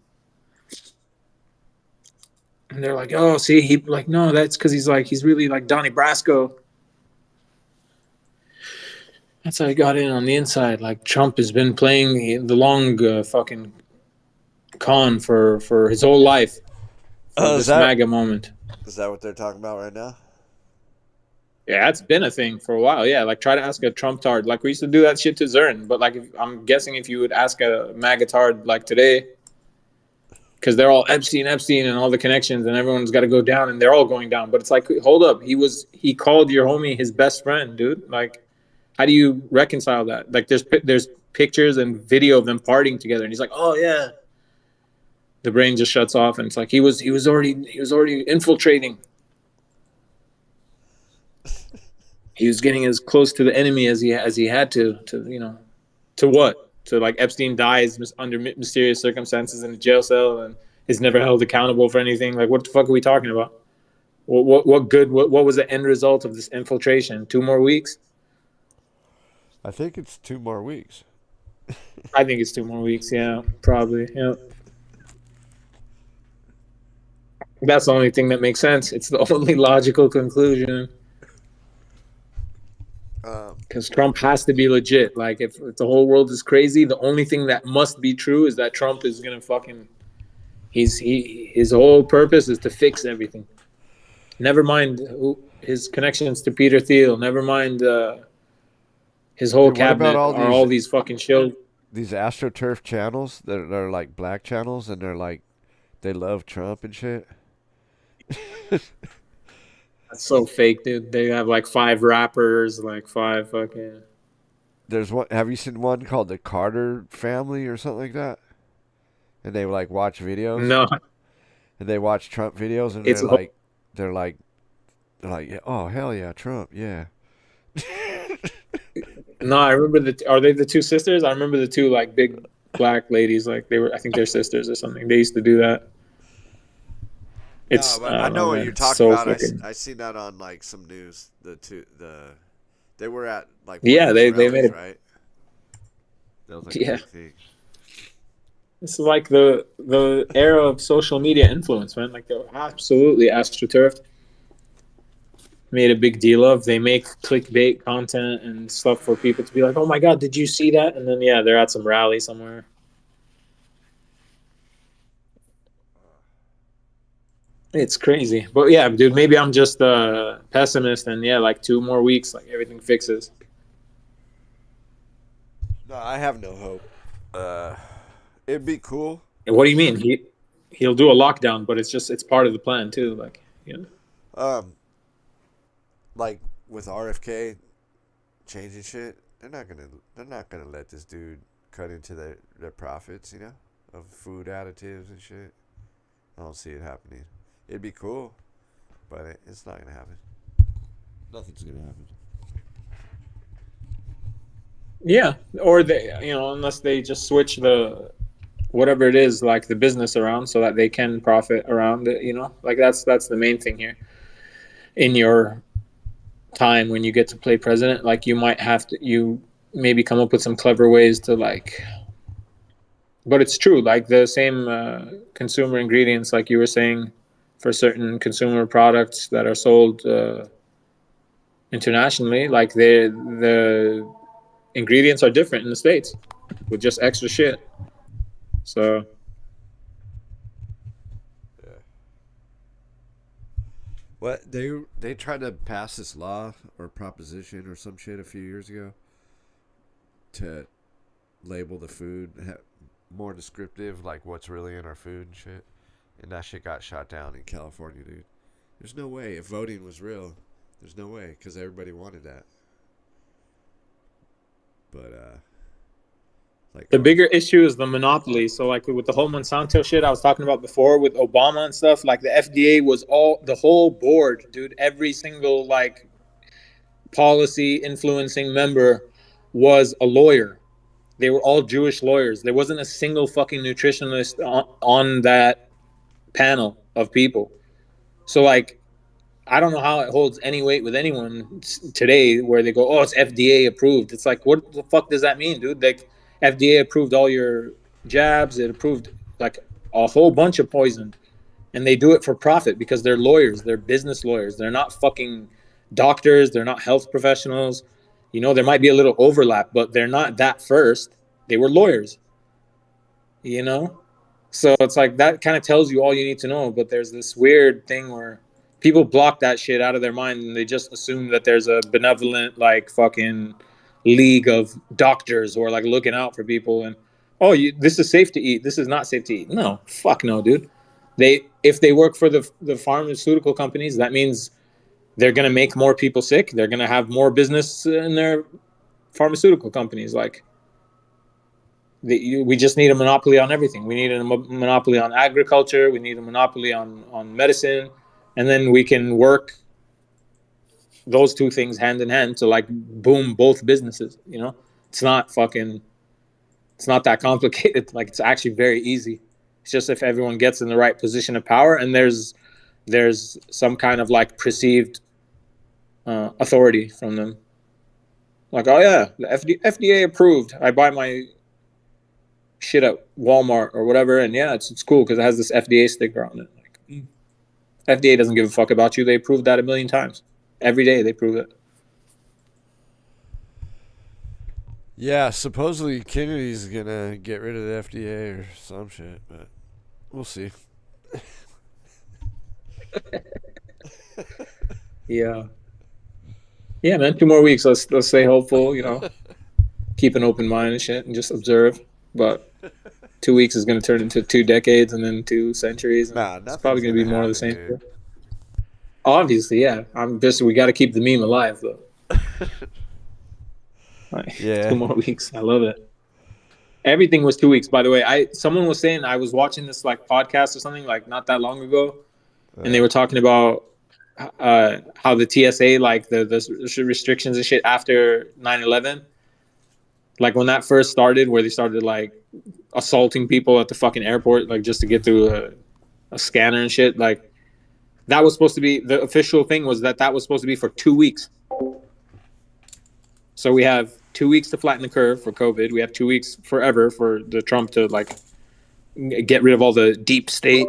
Speaker 2: And they're like, oh, see, he like, no, that's because he's really like Donnie Brasco. That's how he got in on the inside. Like Trump has been playing the long fucking con for his whole life for
Speaker 1: Oh,
Speaker 2: this MAGA moment.
Speaker 1: is that what they're talking about right now?
Speaker 2: Yeah, that's been a thing for a while. Yeah, like try to ask a Trump tard. Like we used to do that shit to Zern. But like I'm guessing if you would ask a MAGA tard like today, because they're all Epstein, and all the connections, and everyone's got to go down, and they're all going down. But it's like, hold up, he called your homie his best friend, dude. Like, how do you reconcile that? Like, there's pictures and video of them partying together, and he's like, oh yeah. The brain just shuts off, and it's like he was already infiltrating. He was getting as close to the enemy as he had to what? To like Epstein dies under mysterious circumstances in a jail cell and is never held accountable for anything. Like, what the fuck are we talking about? What good? What was the end result of this infiltration? 2 more weeks?
Speaker 1: I think it's 2 more weeks.
Speaker 2: I think it's 2 more weeks. Yeah, probably. Yeah, that's the only thing that makes sense. It's the only logical conclusion.
Speaker 1: Um,
Speaker 2: Because Trump has to be legit. Like, if the whole world is crazy, the only thing that must be true is that Trump is gonna fucking. His whole purpose is to fix everything. Never mind his connections to Peter Thiel. Never mind his whole
Speaker 1: dude, what about
Speaker 2: cabinet
Speaker 1: all
Speaker 2: are all these fucking shill.
Speaker 1: these AstroTurf channels that are like black channels and they're like they love Trump and shit?
Speaker 2: That's so fake, dude. They have like 5 rappers, like 5 fucking.
Speaker 1: There's one. Have you seen one called the Carter Family or something like that? And they like watch videos
Speaker 2: No,
Speaker 1: and they watch Trump videos and
Speaker 2: it's
Speaker 1: they're like yeah, oh hell yeah, Trump, yeah.
Speaker 2: no. I remember Are they the two sisters? I remember the two like big black ladies. Like they were. I think they're sisters or something. They used to do that.
Speaker 1: No,
Speaker 2: It's
Speaker 1: but
Speaker 2: I
Speaker 1: I
Speaker 2: don't know,
Speaker 1: know what
Speaker 2: man.
Speaker 1: you're
Speaker 2: It's
Speaker 1: talking
Speaker 2: so
Speaker 1: about.
Speaker 2: fucking.
Speaker 1: I seen that on like some news. The they were at like one of
Speaker 2: Yeah,
Speaker 1: his
Speaker 2: they made
Speaker 1: rallies,
Speaker 2: it.
Speaker 1: right? That was like a
Speaker 2: Yeah,
Speaker 1: big thing.
Speaker 2: it's like the era of social media influence, man. Like they're absolutely astroturfed. Made a big deal of. They make clickbait content and stuff for people to be like, "Oh my god, did you see that?" And then yeah, they're at some rally somewhere. It's crazy, but yeah, dude. Maybe I'm just a pessimist, and yeah, like 2 more weeks, like everything fixes.
Speaker 1: No, I have no hope. It'd be cool.
Speaker 2: And what do you mean? He'll do a lockdown, but it's part of the plan too. Like you know.
Speaker 1: Um, like with RFK changing shit, they're not gonna let this dude cut into their profits, you know, of food additives and shit. I don't see it happening. It'd be cool, but it's not gonna happen. Nothing's gonna happen.
Speaker 2: Yeah, or they, unless they just switch the whatever it is, like the business around, so that they can profit around it. Like that's the main thing here. In your time when you get to play president, like you maybe come up with some clever ways to like. But it's true, like the same consumer ingredients, like you were saying, for certain consumer products that are sold internationally, like the ingredients are different in the States with just extra shit. So
Speaker 1: Yeah. What they tried to pass this law or proposition or some shit a few years ago to label the food more descriptive, like what's really in our food and shit. And that shit got shot down in California, dude. There's no way if voting was real. There's no way because everybody wanted that. But like
Speaker 2: the bigger issue is the monopoly. So like with the whole Monsanto shit I was talking about before with Obama and stuff, like the FDA was the whole board, dude. Every single like policy influencing member was a lawyer. They were all Jewish lawyers. There wasn't a single fucking nutritionist on that panel of people. So like I don't know how it holds any weight with anyone today where they go, "Oh, it's FDA approved." It's like, what the fuck does that mean, dude? Like, FDA approved all your jabs. It approved like a whole bunch of poison, and they do it for profit because they're lawyers. They're business lawyers. They're not fucking doctors. They're not health professionals. There might be a little overlap, but they're not that first. They were lawyers. You know, so it's like that kind of tells you all you need to know. But there's this weird thing where people block that shit out of their mind and they just assume that there's a benevolent, like, fucking league of doctors who are like looking out for people. And oh, this is safe to eat. This is not safe to eat. No, fuck no, dude. If they work for the pharmaceutical companies, that means they're gonna make more people sick. They're gonna have more business in their pharmaceutical companies. Like, we just need a monopoly on everything. We need a monopoly on agriculture. We need a monopoly on medicine, and then we can work those two things hand in hand to like boom both businesses. You know, it's not fucking. It's not that complicated. Like, it's actually very easy. It's just if everyone gets in the right position of power and there's some kind of like perceived authority from them. Like, oh yeah, the FDA approved. I buy my shit at Walmart or whatever, and yeah, it's cool because it has this FDA sticker on it. Like, FDA doesn't give a fuck about you. They proved that a million times. Every day they prove it.
Speaker 1: Yeah, supposedly Kennedy's gonna get rid of the FDA or some shit, but we'll see.
Speaker 2: Yeah. Yeah, man. 2 more weeks. Let's stay hopeful. You know, keep an open mind and shit, and just observe. But 2 weeks is going to turn into 2 decades, and then 2 centuries, and
Speaker 1: Nah,
Speaker 2: it's probably
Speaker 1: nothing's
Speaker 2: going to
Speaker 1: gonna
Speaker 2: be more of the
Speaker 1: happen,
Speaker 2: same.
Speaker 1: dude.
Speaker 2: Obviously, yeah. We got to keep the meme alive, though. Like,
Speaker 1: Yeah.
Speaker 2: 2 more weeks. I love it. Everything was 2 weeks, by the way. Someone was saying, I was watching this like podcast or something like not that long ago, and they were talking about how the TSA, like the restrictions and shit after 9/11, like when that first started, where they started like assaulting people at the fucking airport, like just to get through a scanner and shit. Like, that was supposed to be the official thing, was that was supposed to be for 2 weeks. So we have 2 weeks to flatten the curve for COVID. We have 2 weeks forever for the Trump to like get rid of all the deep state.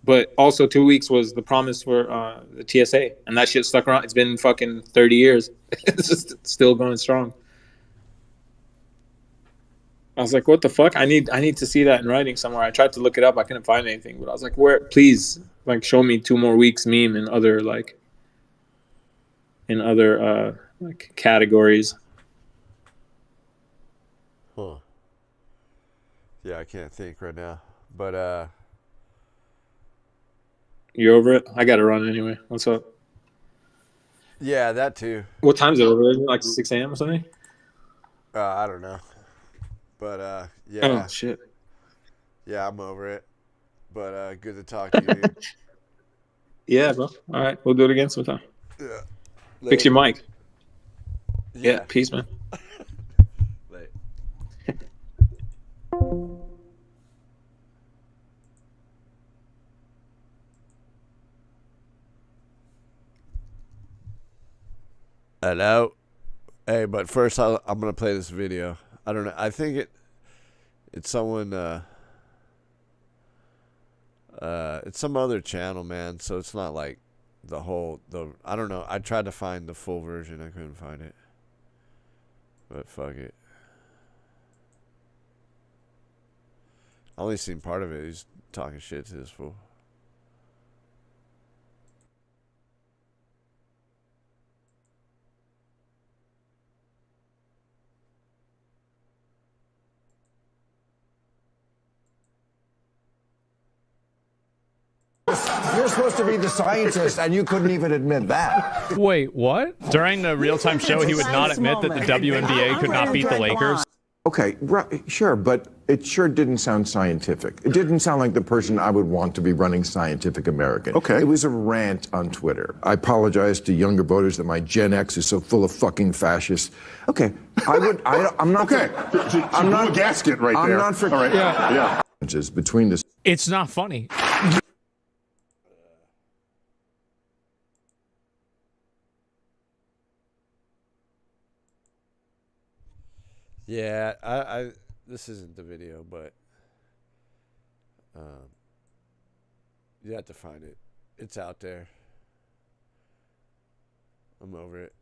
Speaker 2: But also 2 weeks was the promise for the TSA, and that shit stuck around. It's been fucking 30 years. It's just still going strong. I was like, what the fuck? I need to see that in writing somewhere. I tried to look it up. I couldn't find anything, but I was like, where? Please, like, show me 2 more weeks meme in other like categories.
Speaker 1: Huh. Yeah, I can't think right now. But
Speaker 2: You over it? I gotta run anyway. What's up?
Speaker 1: yeah, that too.
Speaker 2: What time's it over? Is it like 6 a.m. or something?
Speaker 1: I don't know. But
Speaker 2: Oh
Speaker 1: yeah.
Speaker 2: shit.
Speaker 1: Yeah, I'm over it. But good to talk to you, dude.
Speaker 2: Yeah, bro. All right, we'll do it again sometime.
Speaker 1: Yeah.
Speaker 2: Fix
Speaker 1: Late.
Speaker 2: your mic. Yeah,
Speaker 1: Yeah.
Speaker 2: peace, man.
Speaker 1: Late. Hello. Hey, but first I'm gonna play this video. I don't know. I think it's someone. It's some other channel, man. So it's not like the. I don't know. I tried to find the full version. I couldn't find it. But fuck it. I only seen part of it. He's talking shit to this fool.
Speaker 3: You're supposed to be the scientist, and you couldn't even admit that.
Speaker 4: Wait, what? During the real-time show, he would not admit that the WNBA could not beat the Lakers.
Speaker 3: Okay, sure, but it sure didn't sound scientific. It didn't sound like the person I would want to be running Scientific American. Okay. It was a rant on Twitter. I apologize to younger voters that my Gen X is so full of fucking fascists. Okay, I'm not.
Speaker 5: Okay, I'm not a gasket right there.
Speaker 3: I'm not for.
Speaker 5: All right.
Speaker 4: Yeah.
Speaker 3: Between the.
Speaker 4: It's not funny.
Speaker 1: Yeah, I this isn't the video, but you have to find it. It's out there. I'm over it.